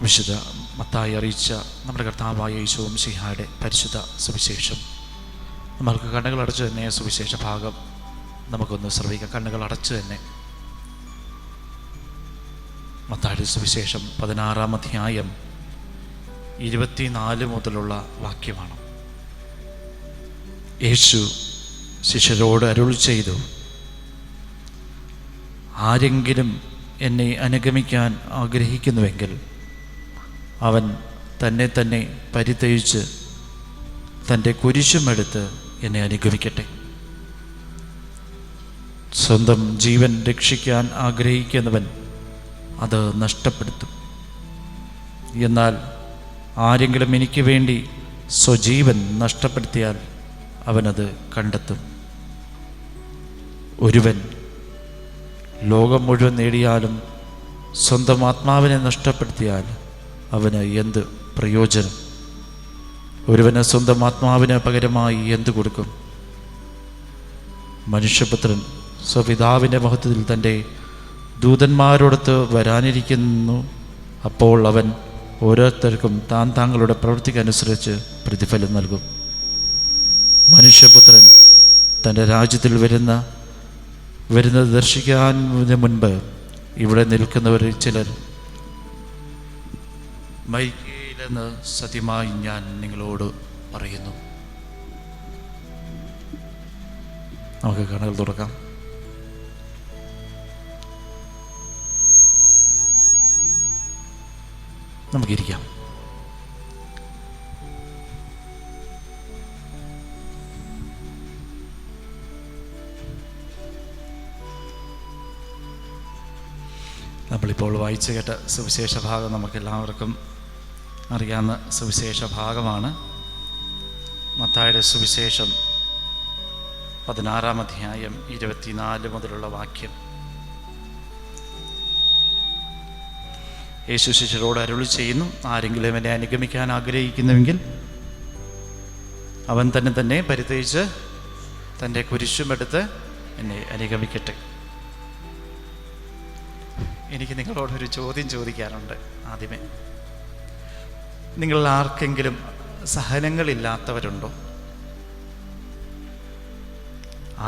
വിശുദ്ധ മത്തായി അറിയിച്ച നമ്മുടെ കർത്താവായ യേശു മിശിഹായുടെ പരിശുദ്ധ സുവിശേഷം. നമ്മൾക്ക് കണ്ണുകൾ അടച്ചു തന്നെ സുവിശേഷ ഭാഗം നമുക്കൊന്ന് ശ്രവിക്കാം. കണ്ണുകൾ അടച്ചു തന്നെ മത്തായിയുടെ സുവിശേഷം 16-ാം അധ്യായം 24 മുതലുള്ള വാക്യമാണ്. യേശു ശിഷ്യരോട് അരുളി ചെയ്തു, ആരെങ്കിലും എന്നെ അനുഗമിക്കാൻ ആഗ്രഹിക്കുന്നുവെങ്കിൽ അവൻ തന്നെ തന്നെ പരിത്യജിച്ച് തൻ്റെ കുരിശുമെടുത്ത് എന്നെ അനുഗമിക്കട്ടെ. സ്വന്തം ജീവൻ രക്ഷിക്കാൻ ആഗ്രഹിക്കുന്നവൻ അത് നഷ്ടപ്പെടുത്തും. എന്നാൽ ആരെങ്കിലും എനിക്ക് വേണ്ടി സ്വജീവൻ നഷ്ടപ്പെടുത്തിയാൽ അവനത് കണ്ടെത്തും. ഒരുവൻ ലോകം മുഴുവൻ നേടിയാലും സ്വന്തം ആത്മാവിനെ നഷ്ടപ്പെടുത്തിയാൽ അവന് എന്ത് പ്രയോജനം? ഒരുവന് സ്വന്തം ആത്മാവിന് പകരമായി എന്തു കൊടുക്കും? മനുഷ്യപുത്രൻ സ്വപിതാവിൻ്റെ മഹത്വത്തിൽ തൻ്റെ ദൂതന്മാരോടൊത്ത് വരാനിരിക്കുന്നു. അപ്പോൾ അവൻ ഓരോരുത്തർക്കും താങ്കളുടെ പ്രവൃത്തിക്കനുസരിച്ച് പ്രതിഫലം നൽകും. മനുഷ്യപുത്രൻ തൻ്റെ രാജ്യത്തിൽ വരുന്നത് ദർശിക്കാൻ മുൻപ് ഇവിടെ നിൽക്കുന്നവരിൽ ചിലർ മരിക്കയില്ലെന്ന് സത്യമായി ഞാൻ നിങ്ങളോട് പറയുന്നു. നമുക്ക് കണ്ണുകൾ തുറക്കാം. നമുക്കിരിക്കാം. നമ്മളിപ്പോൾ വായിച്ചു കേട്ട സുവിശേഷ ഭാഗം നമുക്കെല്ലാവർക്കും അറിയാവുന്ന സുവിശേഷ ഭാഗമാണ്. മത്തായിയുടെ സുവിശേഷം 16-ാം അധ്യായം 24 മുതലുള്ള വാക്യം. യേശു ശിഷ്യരോട് അരുളി ചെയ്യുന്നു, ആരെങ്കിലും എന്നെ അനുഗമിക്കാൻ ആഗ്രഹിക്കുന്നുവെങ്കിൽ അവൻ തന്നെ പരിത്യജിച്ച് തൻ്റെ കുരിശുമെടുത്ത് എന്നെ അനുഗമിക്കട്ടെ. എനിക്ക് നിങ്ങളോടൊരു ചോദ്യം ചോദിക്കാനുണ്ട്. ആദ്യമേ, നിങ്ങൾ ആർക്കെങ്കിലും സഹനങ്ങളില്ലാത്തവരുണ്ടോ?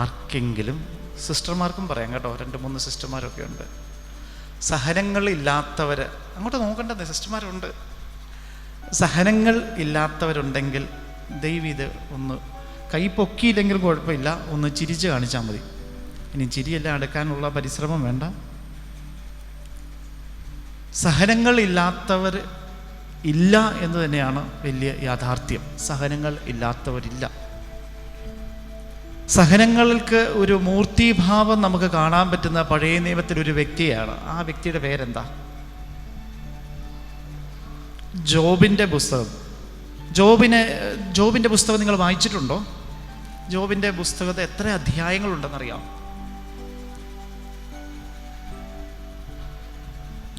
ആർക്കെങ്കിലും? സിസ്റ്റർമാർക്കും പറയാം കേട്ടോ, 2-3 സിസ്റ്റർമാരൊക്കെ ഉണ്ട്. സഹനങ്ങളില്ലാത്തവർ അങ്ങോട്ട് നോക്കണ്ടേ, സിസ്റ്റർമാരുണ്ട്. സഹനങ്ങൾ ഇല്ലാത്തവരുണ്ടെങ്കിൽ ദയവ് ഇത് ഒന്ന് കൈ പൊക്കിയില്ലെങ്കിലും കുഴപ്പമില്ല, ഒന്ന് ചിരിച്ച് കാണിച്ചാൽ മതി. ഇനി ചിരിയെല്ലാം എടുക്കാനുള്ള പരിശ്രമം വേണ്ട. സഹനങ്ങൾ ഇല്ലാത്തവർ ഇല്ല എന്ന് തന്നെയാണ് വലിയ യാഥാർത്ഥ്യം. സഹനങ്ങൾ ഇല്ലാത്തവരില്ല. സഹനങ്ങൾക്ക് ഒരു മൂർത്തിഭാവം നമുക്ക് കാണാൻ പറ്റുന്ന പഴയ നിയമത്തിലൊരു വ്യക്തിയാണ്. ആ വ്യക്തിയുടെ പേരെന്താ? ജോബിൻ്റെ പുസ്തകം. ജോബിൻ്റെ പുസ്തകം നിങ്ങൾ വായിച്ചിട്ടുണ്ടോ? ജോബിൻ്റെ പുസ്തകത്തിൽ എത്ര അധ്യായങ്ങളുണ്ടെന്നറിയാം?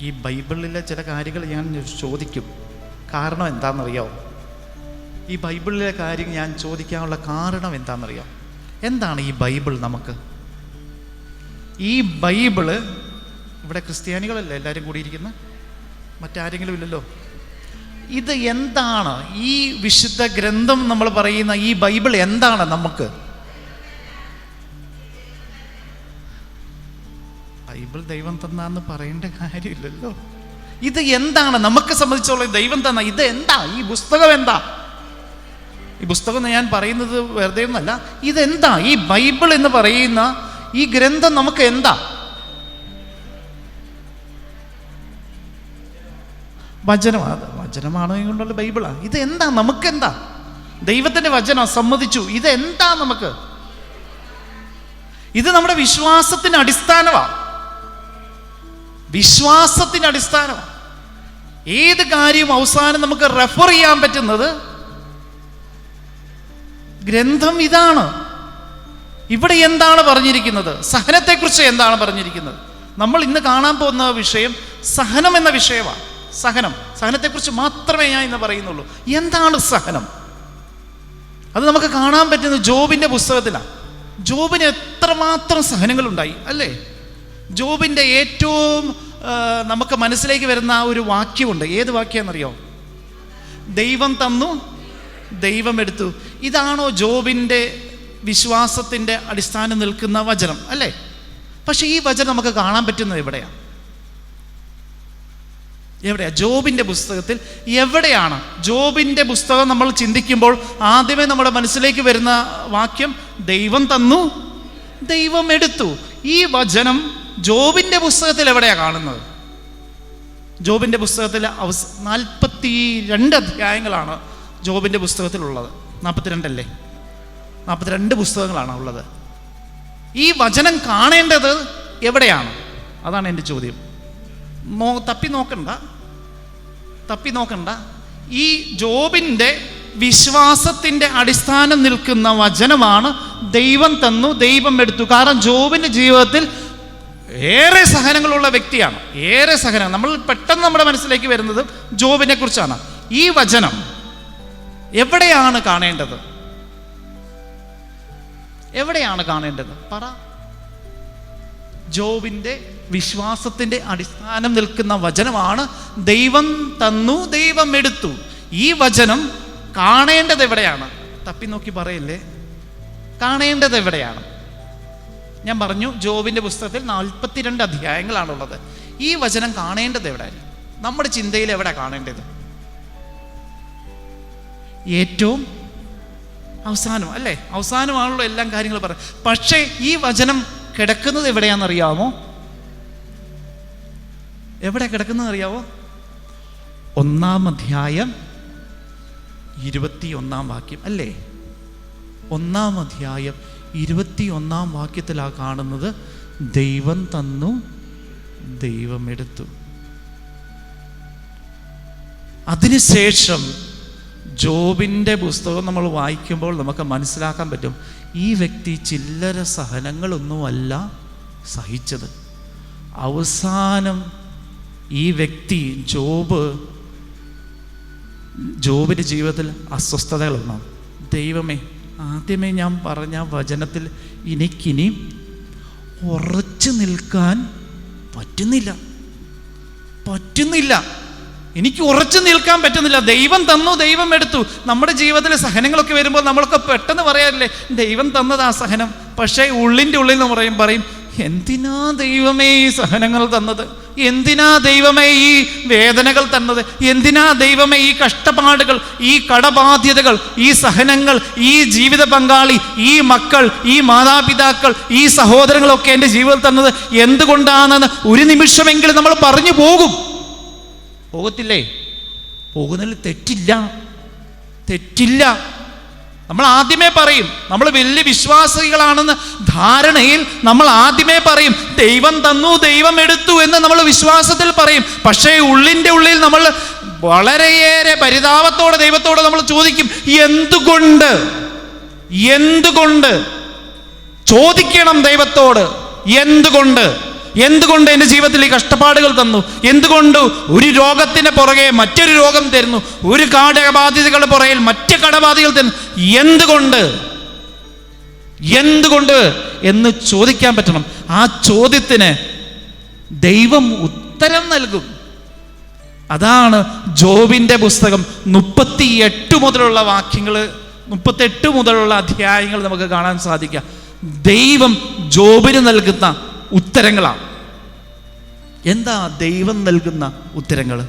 ഈ ബൈബിളിലെ ചില കാര്യങ്ങൾ ഞാൻ ചോദിക്കും. കാരണം എന്താണെന്നറിയാമോ? ഈ ബൈബിളിലെ കാര്യം ഞാൻ ചോദിക്കാനുള്ള കാരണം എന്താണെന്നറിയാം? എന്താണ് ഈ ബൈബിൾ നമുക്ക്? ഈ ബൈബിള് ഇവിടെ ക്രിസ്ത്യാനികളല്ലേ എല്ലാവരും കൂടിയിരിക്കുന്നത്? മറ്റാരെങ്കിലും ഇല്ലല്ലോ. ഇത് എന്താണ്? ഈ വിശുദ്ധ ഗ്രന്ഥം നമ്മൾ പറയുന്ന ഈ ബൈബിൾ എന്താണ് നമുക്ക്? ബൈബിൾ ദൈവം തന്നാന്ന് പറയേണ്ട കാര്യമില്ലല്ലോ. ഇത് എന്താണ് നമുക്ക് സംബന്ധിച്ചോളം ദൈവം തന്ന? ഇത് എന്താ? ഈ പുസ്തകം എന്താ? ഈ പുസ്തകം ഞാൻ പറയുന്നത് വെറുതെ ഒന്നല്ല. ഇതെന്താ? ഈ ബൈബിൾ എന്ന് പറയുന്ന ഈ ഗ്രന്ഥം നമുക്ക് എന്താ? വചനമാണ് കൊണ്ടുള്ള ബൈബിളാണ്. ഇത് എന്താ? നമുക്കെന്താ? ദൈവത്തിൻ്റെ വചനം സമ്മതിച്ചു. ഇത് എന്താ നമുക്ക്? ഇത് നമ്മുടെ വിശ്വാസത്തിന് അടിസ്ഥാനമാണ്. വിശ്വാസത്തിന് അടിസ്ഥാനമാണ്. ഏത് കാര്യവും അവസാനം നമുക്ക് റെഫർ ചെയ്യാൻ പറ്റുന്നത് ഗ്രന്ഥം ഇതാണ്. ഇവിടെ എന്താണ് പറഞ്ഞിരിക്കുന്നത്? സഹനത്തെക്കുറിച്ച് എന്താണ് പറഞ്ഞിരിക്കുന്നത്? നമ്മൾ ഇന്ന് കാണാൻ പോകുന്ന വിഷയം സഹനം എന്ന വിഷയമാണ്. സഹനത്തെക്കുറിച്ച് മാത്രമേ ഞാൻ ഇന്ന് പറയുന്നുള്ളൂ. എന്താണ് സഹനം? അത് നമുക്ക് കാണാൻ പറ്റുന്നത് ജോബിൻ്റെ പുസ്തകത്തിലാണ്. ജോബിന് എത്രമാത്രം സഹനങ്ങളുണ്ടായി അല്ലേ? ജോബിൻ്റെ ഏറ്റവും നമുക്ക് മനസ്സിലേക്ക് വരുന്ന ആ ഒരു വാക്യമുണ്ട്. ഏത് വാക്യമെന്നറിയോ? ദൈവം തന്നു, ദൈവം എടുത്തു. ഇതാണോ ജോബിൻ്റെ വിശ്വാസത്തിൻ്റെ അടിസ്ഥാനം നിൽക്കുന്ന വചനം അല്ലേ? പക്ഷേ ഈ വചനം നമുക്ക് കാണാൻ പറ്റുന്നത് എവിടെയാണ്? ജോബിൻ്റെ പുസ്തകത്തിൽ എവിടെയാണ്? ജോബിൻ്റെ പുസ്തകം നമ്മൾ ചിന്തിക്കുമ്പോൾ ആദ്യമേ നമ്മുടെ മനസ്സിലേക്ക് വരുന്ന വാക്യം ദൈവം തന്നു, ദൈവം എടുത്തു. ഈ വചനം ജോബിൻ്റെ പുസ്തകത്തിൽ എവിടെയാണ് കാണുന്നത്? ജോബിൻ്റെ പുസ്തകത്തിൽ 42 അധ്യായങ്ങളാണ് ജോബിൻ്റെ പുസ്തകത്തിലുള്ളത്. 42 അല്ലേ? 42 പുസ്തകങ്ങളാണ് ഉള്ളത്. ഈ വചനം കാണേണ്ടത് എവിടെയാണ്? അതാണ് എൻ്റെ ചോദ്യം. തപ്പി നോക്കണ്ട. ഈ ജോബിൻ്റെ വിശ്വാസത്തിൻ്റെ അടിസ്ഥാനം നിൽക്കുന്ന വചനമാണ് ദൈവം തന്നു, ദൈവം എടുത്തു. കാരണം ജോബിൻ്റെ ജീവിതത്തിൽ ഏറെ സഹനങ്ങളുള്ള വ്യക്തിയാണ്. ഏറെ സഹനം നമ്മൾ പെട്ടെന്ന് നമ്മുടെ മനസ്സിലേക്ക് വരുന്നത് ജോബിനെ കുറിച്ചാണ്. ഈ വചനം എവിടെയാണ് കാണേണ്ടത്? എവിടെയാണ് കാണേണ്ടത്? പറ. ജോബിൻ്റെ വിശ്വാസത്തിൻ്റെ അടിസ്ഥാനം നിൽക്കുന്ന വചനമാണ് ദൈവം തന്നു, ദൈവം എടുത്തു. ഈ വചനം കാണേണ്ടത് എവിടെയാണ്? തപ്പി നോക്കി പറയല്ലേ. കാണേണ്ടത് എവിടെയാണ്? ഞാൻ പറഞ്ഞു ജോബിൻ്റെ പുസ്തകത്തിൽ 42 അധ്യായങ്ങളാണുള്ളത്. ഈ വചനം കാണേണ്ടത് എവിടെയാണ്? നമ്മുടെ ചിന്തയിൽ എവിടെ കാണേണ്ടത്? ഏറ്റവും അവസാനം അല്ലേ? അവസാനമാണല്ലോ എല്ലാ കാര്യങ്ങളും പറയാം. പക്ഷേ ഈ വചനം കിടക്കുന്നത് എവിടെയാണെന്നറിയാമോ? എവിടെ കിടക്കുന്നത് അറിയാവോ? 1-ാം അധ്യായം 21-ാം വാക്യം അല്ലേ? 1-ാം അധ്യായം 21-ാം വാക്യത്തിലാണ് കാണുന്നത് ദൈവം തന്നു, ദൈവം എടുത്തു. അതിനുശേഷം ജോബിൻ്റെ പുസ്തകം നമ്മൾ വായിക്കുമ്പോൾ നമുക്ക് മനസ്സിലാക്കാൻ പറ്റും ഈ വ്യക്തി ചില്ലറ സഹനങ്ങളൊന്നുമല്ല സഹിച്ചത്. അവസാനം ഈ വ്യക്തി ജോബിൻ്റെ ജീവിതത്തിൽ അസ്വസ്ഥതകളുണ്ടാവും. ദൈവമേ, ആദ്യമേ ഞാൻ പറഞ്ഞ വചനത്തിൽ എനിക്കിനി ഉറച്ചു നിൽക്കാൻ പറ്റുന്നില്ല. എനിക്ക് ഉറച്ചു നിൽക്കാൻ പറ്റുന്നില്ല. ദൈവം തന്നു, ദൈവം എടുത്തു. നമ്മുടെ ജീവിതത്തിൽ സഹനങ്ങളൊക്കെ വരുമ്പോൾ നമ്മളൊക്കെ പെട്ടെന്ന് പറയാറില്ലേ ദൈവം തന്നത് ആ സഹനം. പക്ഷേ ഉള്ളിൻ്റെ ഉള്ളിൽ നിന്ന് പറയും എന്തിനാ ദൈവമേ ഈ സഹനങ്ങൾ തന്നത്? എന്തിനാ ദൈവമേ ഈ വേദനകൾ തന്നത്? എന്തിനാ ദൈവമേ ഈ കഷ്ടപ്പാടുകൾ, ഈ കടബാധ്യതകൾ, ഈ സഹനങ്ങൾ, ഈ ജീവിത പങ്കാളി, ഈ മക്കൾ, ഈ മാതാപിതാക്കൾ, ഈ സഹോദരങ്ങളൊക്കെ എൻ്റെ ജീവിതത്തിൽ തന്നത് എന്തുകൊണ്ടാണെന്ന് ഒരു നിമിഷമെങ്കിലും നമ്മൾ പറഞ്ഞു പോകത്തില്ലേ? പോകുന്നതിൽ തെറ്റില്ല. നമ്മൾ ആദ്യമേ പറയും, നമ്മൾ വലിയ വിശ്വാസികളാണെന്ന് ധാരണയിൽ നമ്മൾ ആദ്യമേ പറയും ദൈവം തന്നു, ദൈവം എടുത്തു എന്ന് നമ്മൾ വിശ്വാസത്തിൽ പറയും. പക്ഷേ ഉള്ളിൻ്റെ ഉള്ളിൽ നമ്മൾ വളരെയേറെ പരിതാപത്തോടെ ദൈവത്തോട് നമ്മൾ ചോദിക്കും എന്തുകൊണ്ട് ചോദിക്കണം ദൈവത്തോട്. എന്തുകൊണ്ട് എൻ്റെ ജീവിതത്തിൽ ഈ കഷ്ടപ്പാടുകൾ തന്നു? എന്തുകൊണ്ട് ഒരു രോഗത്തിന് പുറകെ മറ്റൊരു രോഗം തരുന്നു? ഒരു കടബാധ്യതകളുടെ പുറകിൽ മറ്റ് കടബാധ്യതകൾ തരുന്നു? എന്തുകൊണ്ട് എന്ന് ചോദിക്കാൻ പറ്റണം. ആ ചോദ്യത്തിന് ദൈവം ഉത്തരം നൽകും. അതാണ് ജോബിൻ്റെ പുസ്തകം 38 മുതലുള്ള വാക്യങ്ങൾ, 38 മുതലുള്ള അധ്യായങ്ങൾ നമുക്ക് കാണാൻ സാധിക്കുക. ദൈവം ജോബിന് നൽകുന്ന ഉത്തരങ്ങളാണ്. എന്താ ദൈവം നൽകുന്ന ഉത്തരങ്ങൾ?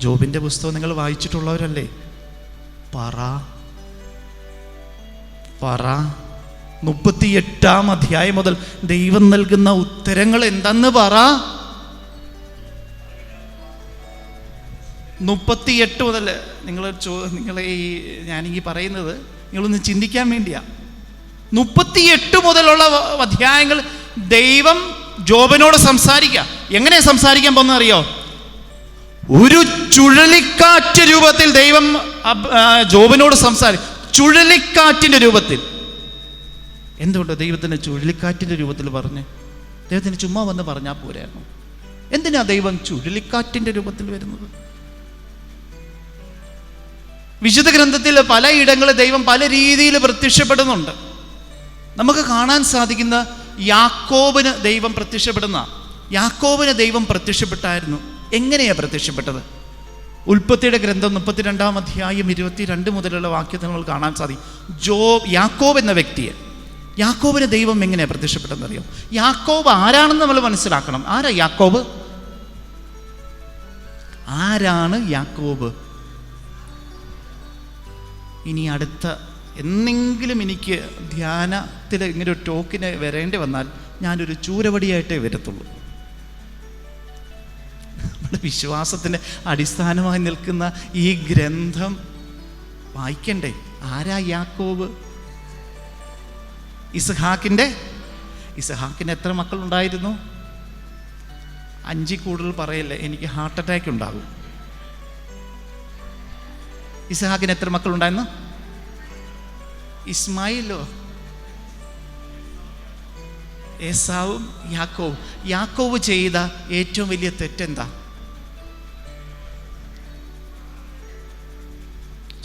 ജോബിൻ്റെ പുസ്തകം നിങ്ങൾ വായിച്ചിട്ടുള്ളവരല്ലേ? പറ 38-ാം അധ്യായം മുതൽ ദൈവം നൽകുന്ന ഉത്തരങ്ങൾ എന്തെന്ന് പറ. 38 മുതൽ നിങ്ങളെ ഞാനീ പറയുന്നത് നിങ്ങളൊന്ന് ചിന്തിക്കാൻ വേണ്ടിയാ. 38 മുതലുള്ള അധ്യായങ്ങൾ ദൈവം ജോബിനോട് സംസാരിക്കുക. എങ്ങനെ സംസാരിക്കാൻ പോകുന്ന അറിയോ? ഒരു ചുഴലിക്കാറ്റ് രൂപത്തിൽ ദൈവം ജോബിനോട് സംസാരിക്കും. ചുഴലിക്കാറ്റിൻ്റെ രൂപത്തിൽ. എന്തുകൊണ്ട് ദൈവത്തിന് ചുഴലിക്കാറ്റിൻ്റെ രൂപത്തിൽ പറഞ്ഞ്? ദൈവത്തിന് ചുമ്മാ വന്ന് പറഞ്ഞാൽ പോരായിരുന്നു. എന്തിനാ ദൈവം ചുഴലിക്കാറ്റിൻ്റെ രൂപത്തിൽ വരുന്നത്? വിശുദ്ധ ഗ്രന്ഥത്തിൽ പലയിടങ്ങളിൽ ദൈവം പല രീതിയിൽ പ്രത്യക്ഷപ്പെടുന്നുണ്ട്. നമുക്ക് കാണാൻ സാധിക്കുന്ന യാക്കോബിന് ദൈവം പ്രത്യക്ഷപ്പെടുന്ന യാക്കോബിന് ദൈവം പ്രത്യക്ഷപ്പെട്ടായിരുന്നു. എങ്ങനെയാണ് പ്രത്യക്ഷപ്പെട്ടത്? ഉൽപ്പത്തിയുടെ ഗ്രന്ഥം 32-ാം അധ്യായം 22 മുതലുള്ള വാക്യത്തിൽ നമ്മൾ കാണാൻ സാധിക്കും. യാക്കോബ് എന്ന വ്യക്തിയെ, യാക്കോബിന് ദൈവം എങ്ങനെയാണ് പ്രത്യക്ഷപ്പെട്ടതെന്നറിയോ? യാക്കോബ് ആരാണെന്ന് നമ്മൾ മനസ്സിലാക്കണം. ആരാ യാക്കോബ്? ആരാണ് യാക്കോബ്? ഇനി അടുത്ത എന്നെങ്കിലും എനിക്ക് ധ്യാനത്തിൽ ഇങ്ങനെ ഒരു ടോക്കിന് വരേണ്ടി വന്നാൽ ഞാനൊരു ചൂരവടിയായിട്ടേ വരത്തുള്ളൂ. നമ്മുടെ വിശ്വാസത്തിൻ്റെ അടിസ്ഥാനമായി നിൽക്കുന്ന ഈ ഗ്രന്ഥം വായിക്കണ്ടേ? ആരാ യാക്കോബ്? ഇസ്ഹാക്കിന് എത്ര മക്കളുണ്ടായിരുന്നു? 5 കൂടുതൽ പറയല്ലേ, എനിക്ക് ഹാർട്ട് അറ്റാക്ക് ഉണ്ടാകും. ഇസ്ഹാക്കിന് എത്ര മക്കളുണ്ടായിരുന്നു? ഇസ്മായിലോ, ഏസാവും യാക്കോബ്. യാക്കോബ് ചെയ്ത ഏറ്റവും വലിയ തെറ്റെന്താ?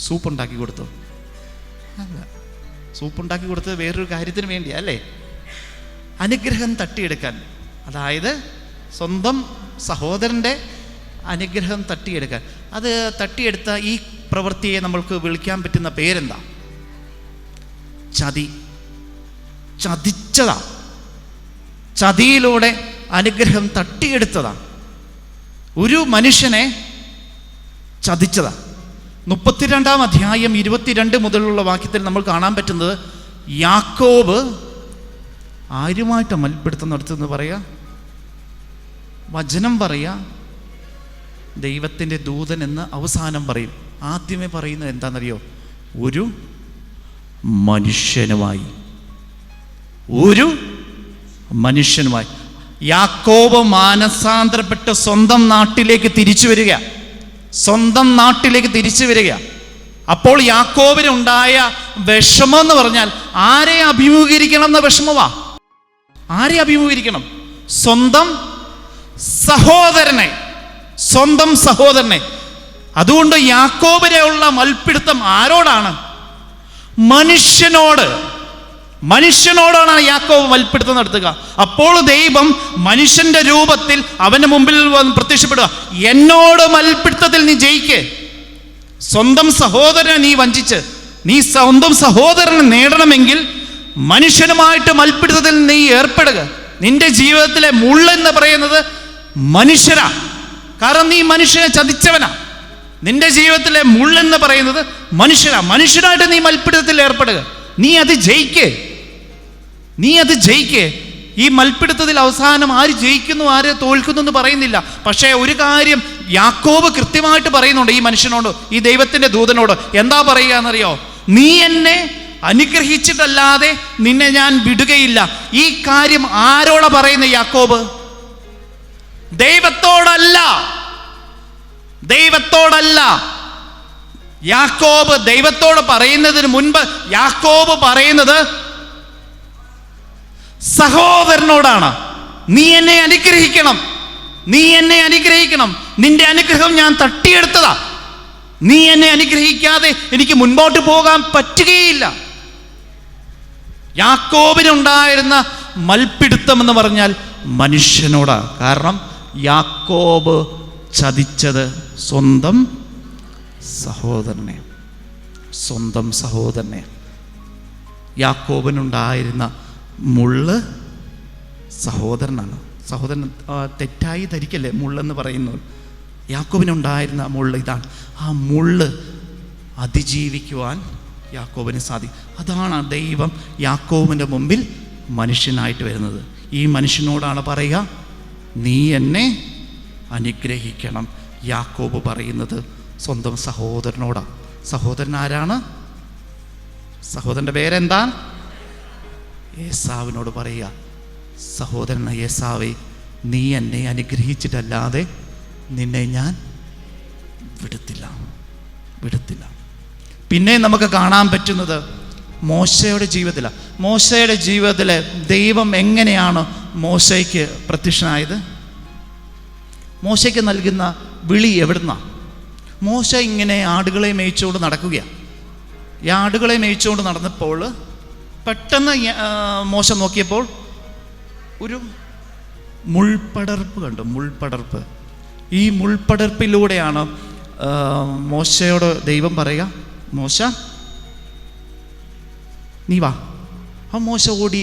സൂപ്പ് ഉണ്ടാക്കി കൊടുത്തു? അല്ല, സൂപ്പ് ഉണ്ടാക്കി കൊടുത്തത് വേറൊരു കാര്യത്തിന് വേണ്ടിയാ അല്ലേ? അനുഗ്രഹം തട്ടിയെടുക്കാൻ. അതായത് സ്വന്തം സഹോദരൻ്റെ അനുഗ്രഹം തട്ടിയെടുക്കാൻ. അത് തട്ടിയെടുത്ത ഈ പ്രവൃത്തിയെ നമ്മൾക്ക് വിളിക്കാൻ പറ്റുന്ന പേരെന്താ? ചതിച്ചതാ. ചതിയിലൂടെ അനുഗ്രഹം തട്ടിയെടുത്തതാ. ഒരു മനുഷ്യനെ ചതിച്ചതാ. 32-ാം അധ്യായം 22 മുതലുള്ള വാക്യത്തിൽ നമ്മൾ കാണാൻ പറ്റുന്നത്, യാക്കോബ് ആരുമായിട്ട് മൽപ്പിടുത്തം നടത്തുമെന്ന് പറയാ? വചനം പറയാ ദൈവത്തിൻ്റെ ദൂതൻ എന്ന് അവസാനം പറയും. ആദ്യമേ പറയുന്നത് എന്താണെന്നറിയോ? ഒരു മനുഷ്യനുമായി. യാക്കോബ് മാനസാന്തരപ്പെട്ട് സ്വന്തം നാട്ടിലേക്ക് തിരിച്ചു വരിക. അപ്പോൾ യാക്കോബിനുണ്ടായ വിഷമം എന്ന് പറഞ്ഞാൽ ആരെ അഭിമുഖീകരിക്കണം എന്ന വിഷമമാ. ആരെ അഭിമുഖീകരിക്കണം? സ്വന്തം സഹോദരനെ. അതുകൊണ്ട് യാക്കോബിനെ ഉള്ള മൽപ്പിടുത്തം ആരോടാണ്? മനുഷ്യനോടാണ് യാക്കോബ് മൽപ്പിടുത്തം നടത്തുക. അപ്പോൾ ദൈവം മനുഷ്യന്റെ രൂപത്തിൽ അവന്റെ മുമ്പിൽ പ്രത്യക്ഷപ്പെടുക. എന്നോട് മൽപ്പിടുത്തത്തിൽ നീ ജയിക്കേ. സ്വന്തം സഹോദരനെ നീ വഞ്ചിച്ച് നീ സ്വന്തം സഹോദരനെ നേടണമെങ്കിൽ മനുഷ്യനുമായിട്ട് മൽപ്പിടുത്തത്തിൽ നീ ഏർപ്പെടുക. നിന്റെ ജീവിതത്തിലെ മുള്ളെന്ന് പറയുന്നത് മനുഷ്യരാ. കാരണം നീ മനുഷ്യനെ ചതിച്ചവനാ. നിന്റെ ജീവിതത്തിലെ മുള്ളെന്ന് പറയുന്നത് മനുഷ്യനായിട്ട് നീ മൽപ്പിടുത്തത്തിൽ ഏർപ്പെടുക. നീ അത് ജയിക്കേ. ഈ മൽപ്പിടുത്തത്തിൽ അവസാനം ആര് ജയിക്കുന്നു ആര് തോൽക്കുന്നു എന്ന് പറയുന്നില്ല. പക്ഷേ ഒരു കാര്യം യാക്കോബ് കൃത്യമായിട്ട് പറയുന്നുണ്ട് ഈ മനുഷ്യനോട്, ഈ ദൈവത്തിന്റെ ദൂതനോട്. എന്താ പറയുക എന്നറിയോ? നീ എന്നെ അനുഗ്രഹിച്ചിട്ടല്ലാതെ നിന്നെ ഞാൻ വിടുകയില്ല. ഈ കാര്യം ആരോടാ പറയുന്നത് യാക്കോബ്? ദൈവത്തോടല്ല. യാക്കോബ് ദൈവത്തോട് പറയുന്നതിന് മുൻപ് യാക്കോബ് പറയുന്നത് സഹോദരനോടാണ്. നീ എന്നെ അനുഗ്രഹിക്കണം. നിന്റെ അനുഗ്രഹം ഞാൻ തട്ടിയെടുത്തതാ. നീ എന്നെ അനുഗ്രഹിക്കാതെ എനിക്ക് മുൻപോട്ട് പോകാൻ പറ്റുകയില്ല. യാക്കോബിനുണ്ടായിരുന്ന മൽപ്പിടുത്തം എന്ന് പറഞ്ഞാൽ മനുഷ്യനോടാ. കാരണം യാക്കോബ് ചതിച്ചത് സ്വന്തം സഹോദരനെ. യാക്കോബിനുണ്ടായിരുന്ന മുള്ള് സഹോദരനാണ്. സഹോദരൻ തെറ്റായി ധരിക്കല്ലേ മുള്ളെന്ന് പറയുന്നത്. യാക്കോബിനുണ്ടായിരുന്ന മുള്ള് ഇതാണ്. ആ മുള്ള് അതിജീവിക്കുവാൻ യാക്കോബിന് സാധിക്കും. അതാണ് ദൈവം യാക്കോബിൻ്റെ മുമ്പിൽ മനുഷ്യനായിട്ട് വരുന്നത്. ഈ മനുഷ്യനോടാണ് പറയുക, നീ എന്നെ അനുഗ്രഹിക്കണം. യാക്കോബ് പറയുന്നത് സ്വന്തം സഹോദരനോടാണ്. സഹോദരൻ ആരാണ്? സഹോദരൻ്റെ പേരെന്താ? ഏസാവിനോട് പറയുക, സഹോദരൻ ഏസാവേ, നീ എന്നെ അനുഗ്രഹിച്ചിട്ടല്ലാതെ നിന്നെ ഞാൻ വിടത്തില്ല. പിന്നെ നമുക്ക് കാണാൻ പറ്റുന്നത് മോശയുടെ ജീവിതത്തിലാണ്. മോശയുടെ ജീവിതത്തിൽ ദൈവം എങ്ങനെയാണ് മോശയ്ക്ക് പ്രത്യക്ഷനായത്? മോശയ്ക്ക് നൽകുന്ന വിളി എവിടുന്നാണ്? മോശ ഇങ്ങനെ ആടുകളെ മേയിച്ചുകൊണ്ട് നടക്കുകയാണ്. ഈ ആടുകളെ മേയിച്ചുകൊണ്ട് നടന്നപ്പോൾ പെട്ടെന്ന് മോശ നോക്കിയപ്പോൾ ഒരു മുൾപടർപ്പ് കണ്ടു, മുൾപടർപ്പ്. ഈ മുൾപടർപ്പിലൂടെയാണ് മോശയോട് ദൈവം പറയുക, മോശ നീ വാ. അപ്പം മോശ ഓടി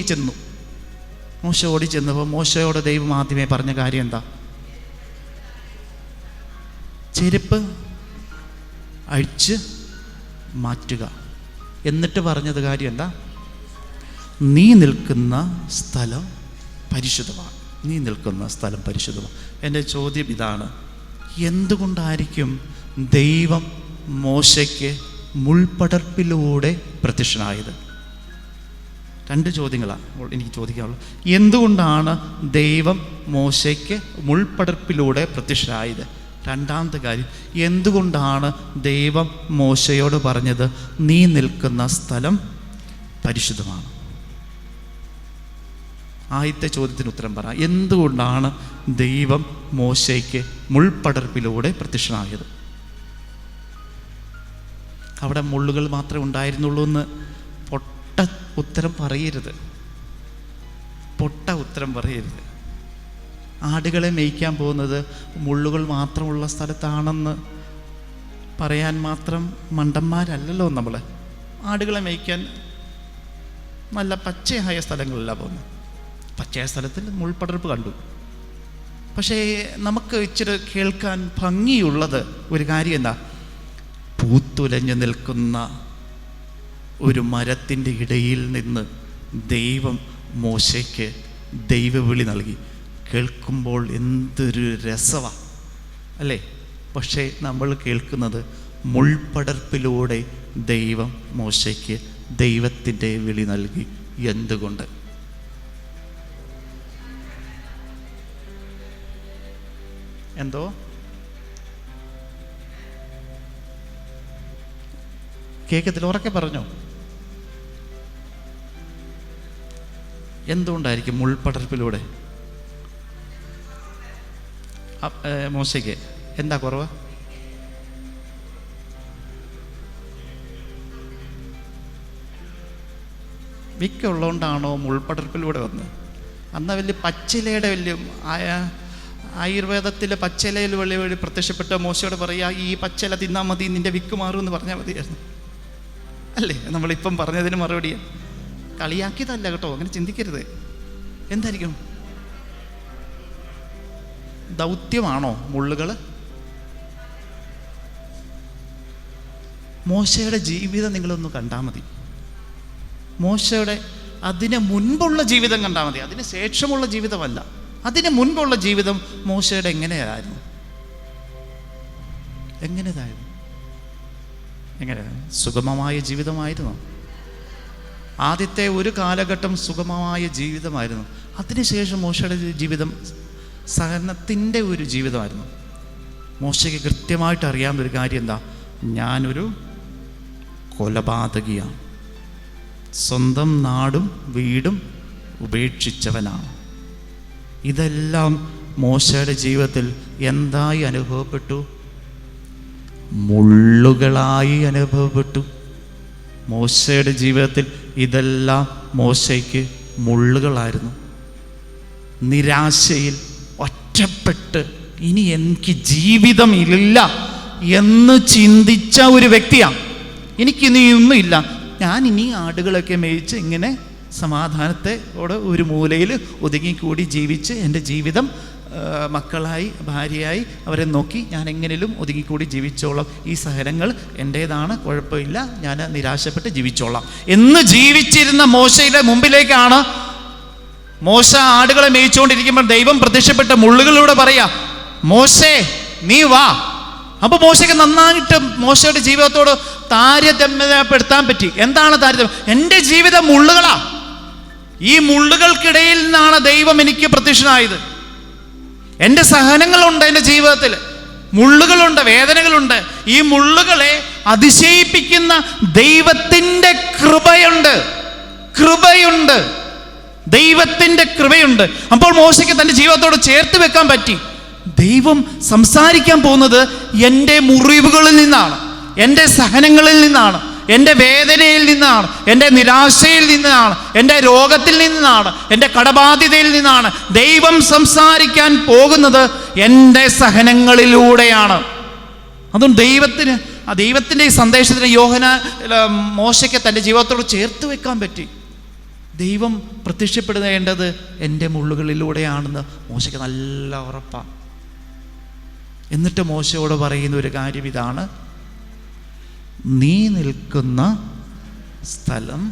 ചെന്നപ്പോൾ മോശയോട് ദൈവം ആദ്യമേ പറഞ്ഞ കാര്യം എന്താ? ചെരുപ്പ് അഴിച്ച് മാറ്റുക. എന്നിട്ട് പറഞ്ഞത് കാര്യം എന്താ? നീ നിൽക്കുന്ന സ്ഥലം പരിശുദ്ധമാണ്. നീ നിൽക്കുന്ന സ്ഥലം പരിശുദ്ധമാണ്. എൻ്റെ ചോദ്യം ഇതാണ്, എന്തുകൊണ്ടായിരിക്കും ദൈവം മോശയ്ക്ക് മുൾപടർപ്പിലൂടെ പ്രത്യക്ഷനായത്? 2 ചോദ്യങ്ങളാണ് എനിക്ക് ചോദിക്കാനുള്ളത്. എന്തുകൊണ്ടാണ് ദൈവം മോശയ്ക്ക് മുൾപടർപ്പിലൂടെ പ്രത്യക്ഷനായത്? രണ്ടാമത്തെ കാര്യം, എന്തുകൊണ്ടാണ് ദൈവം മോശയോട് പറഞ്ഞത് നീ നിൽക്കുന്ന സ്ഥലം പരിശുദ്ധമാണ്? ആദ്യത്തെ ചോദ്യത്തിന് ഉത്തരം പറ. എന്തുകൊണ്ടാണ് ദൈവം മോശയ്ക്ക് മുൾപടർപ്പിലൂടെ പ്രത്യക്ഷനായത്? അവിടെ മുള്ളുകൾ മാത്രമേ ഉണ്ടായിരുന്നുള്ളൂ എന്ന് പൊട്ട ഉത്തരം പറയരുത്. ആടുകളെ മേയ്ക്കാൻ പോകുന്നത് മുള്ളുകൾ മാത്രമുള്ള സ്ഥലത്താണെന്ന് പറയാൻ മാത്രം മണ്ടന്മാരല്ലല്ലോ നമ്മൾ. ആടുകളെ മേയ്ക്കാൻ നല്ല പച്ചയായ സ്ഥലങ്ങളിലാണ് പോകുന്നത്. പച്ചയായ സ്ഥലത്തിൽ മുൾപടർപ്പ് കണ്ടു. പക്ഷേ നമുക്ക് ഇച്ചിരി കേൾക്കാൻ ഭംഗിയുള്ളത് ഒരു കാര്യം എന്താ? പൂത്തുലഞ്ഞു നിൽക്കുന്ന ഒരു മരത്തിൻ്റെ ഇടയിൽ നിന്ന് ദൈവം മോശയ്ക്ക് ദൈവവിളി നൽകി. കേൾക്കുമ്പോൾ എന്തൊരു രസമാണ് അല്ലേ? പക്ഷേ നമ്മൾ കേൾക്കുന്നത് മുൾപടർപ്പിലൂടെ ദൈവം മോശയ്ക്ക് ദൈവത്തിൻ്റെ വിളി നൽകി. എന്തുകൊണ്ട്? എന്തോ കേൾക്കത്തില്ല, ഉറക്കെ പറഞ്ഞോ. എന്തുകൊണ്ടായിരിക്കും മുൾപടർപ്പിലൂടെ മോശയ്ക്ക് എന്താ കുറവ്? വിക്കുള്ളതുകൊണ്ടാണോ മുൾപടർപ്പിലൂടെ വന്നത്? അന്ന് വലിയ പച്ചിലയുടെ വലിയ ആയുർവേദത്തിലെ പച്ചിലയിൽ വലിയ പ്രത്യക്ഷപ്പെട്ട മോശയോട് പറയുക, ഈ പച്ചില തിന്നാൽ മതി, നിന്റെ വിക്ക് മാറും എന്ന് പറഞ്ഞാൽ മതിയായിരുന്നു അല്ലേ? നമ്മളിപ്പം പറഞ്ഞതിന് മറുപടിയാണ്. കളിയാക്കിയതല്ല കേട്ടോ, അങ്ങനെ ചിന്തിക്കരുത്. എന്തായിരിക്കും? ദൗത്യമാണോ മുള്ളുകൾ? മോശയുടെ ജീവിതം നിങ്ങളൊന്ന് കണ്ടാൽ മതി. മോശയുടെ അതിന് മുൻപുള്ള ജീവിതം കണ്ടാൽ മതി. അതിന് ശേഷമുള്ള ജീവിതമല്ല, അതിന് മുൻപുള്ള ജീവിതം മോശയുടെ എങ്ങനെയായിരുന്നു? സുഗമമായ ജീവിതമായിരുന്നു. ആദ്യത്തെ ഒരു കാലഘട്ടം സുഗമമായ ജീവിതമായിരുന്നു. അതിനുശേഷം മോശയുടെ ജീവിതം സഹനത്തിൻ്റെ ഒരു ജീവിതമായിരുന്നു. മോശയ്ക്ക് കൃത്യമായിട്ട് അറിയാവുന്നൊരു കാര്യം എന്താ? ഞാനൊരു കൊലപാതകിയാണ്, സ്വന്തം നാടും വീടും ഉപേക്ഷിച്ചവനാണ്. ഇതെല്ലാം മോശയുടെ ജീവിതത്തിൽ എന്തായി അനുഭവപ്പെട്ടു? മുള്ളുകളായി അനുഭവപ്പെട്ടു. മോശയുടെ ജീവിതത്തിൽ ഇതെല്ലാം മോശയ്ക്ക് മുള്ളുകളായിരുന്നു. നിരാശയിൽ ഒറ്റപ്പെട്ട് ഇനി എനിക്ക് ജീവിതം ഇല്ല എന്ന് ചിന്തിച്ച ഒരു വ്യക്തിയാണ്. എനിക്കിനി ഒന്നുമില്ല, ഞാൻ ഇനി ആടുകളൊക്കെ മേയിച്ച് ഇങ്ങനെ സമാധാനത്തോടെ ഒരു മൂലയിൽ ഒതുങ്ങിക്കൂടി ജീവിച്ച് എൻ്റെ ജീവിതം മക്കളായി ഭാര്യയായി അവരെ നോക്കി ഞാൻ എങ്ങനെയും ഒതുങ്ങിക്കൂടി ജീവിച്ചോളാം, ഈ സഹനങ്ങൾ എൻ്റേതാണ്, കുഴപ്പമില്ല, ഞാൻ നിരാശപ്പെട്ട് ജീവിച്ചോളാം എന്ന് ജീവിച്ചിരുന്ന മോശയുടെ മുമ്പിലേക്കാണ് മോശ ആടുകളെ മേയിച്ചുകൊണ്ടിരിക്കുമ്പോൾ ദൈവം പ്രത്യക്ഷപ്പെട്ട മുള്ളുകളിലൂടെ പറയാ, മോശേ നീ വാ. അപ്പോൾ മോശയ്ക്ക് നന്നായിട്ട് മോശയുടെ ജീവിതത്തോട് താരതമ്യപ്പെടുത്താൻ പറ്റി. എന്താണ് താരതമ്യം? എൻ്റെ ജീവിതം മുള്ളുകളാ. ഈ മുള്ളുകൾക്കിടയിൽ നിന്നാണ് ദൈവം എനിക്ക് പ്രത്യക്ഷനായത്. എൻ്റെ സഹനങ്ങളുണ്ട്, എൻ്റെ ജീവിതത്തിൽ മുള്ളുകളുണ്ട്, വേദനകളുണ്ട്. ഈ മുള്ളുകളെ അതിശയിപ്പിക്കുന്ന ദൈവത്തിൻ്റെ കൃപയുണ്ട്. ദൈവത്തിൻ്റെ കൃപയുണ്ട്. അപ്പോൾ മോശയ്ക്ക് തൻ്റെ ജീവിതത്തോട് ചേർത്ത് വെക്കാൻ പറ്റി. ദൈവം സംസാരിക്കാൻ പോകുന്നത് എൻ്റെ മുറിവുകളിൽ നിന്നാണ്, എൻ്റെ സഹനങ്ങളിൽ നിന്നാണ്, എൻ്റെ വേദനയിൽ നിന്നാണ്, എൻ്റെ നിരാശയിൽ നിന്നാണ്, എൻ്റെ രോഗത്തിൽ നിന്നാണ്, എൻ്റെ കടബാധ്യതയിൽ നിന്നാണ്. ദൈവം സംസാരിക്കാൻ പോകുന്നത് എൻ്റെ സഹനങ്ങളിലൂടെയാണ്. അതും ദൈവത്തിൻ്റെ ഈ സന്ദേശത്തിന് മോശയ്ക്ക് തൻ്റെ ജീവിതത്തോട് ചേർത്ത് വെക്കാൻ പറ്റി. ദൈവം പ്രത്യക്ഷപ്പെടേണ്ടത് എൻ്റെ മുള്ളുകളിലൂടെയാണെന്ന് മോശയ്ക്ക് നല്ല ഉറപ്പാണ്. എന്നിട്ട് മോശയോട് പറയുന്ന ഒരു കാര്യം ഇതാണ്: നീ നിൽക്കുന്ന സ്ഥലം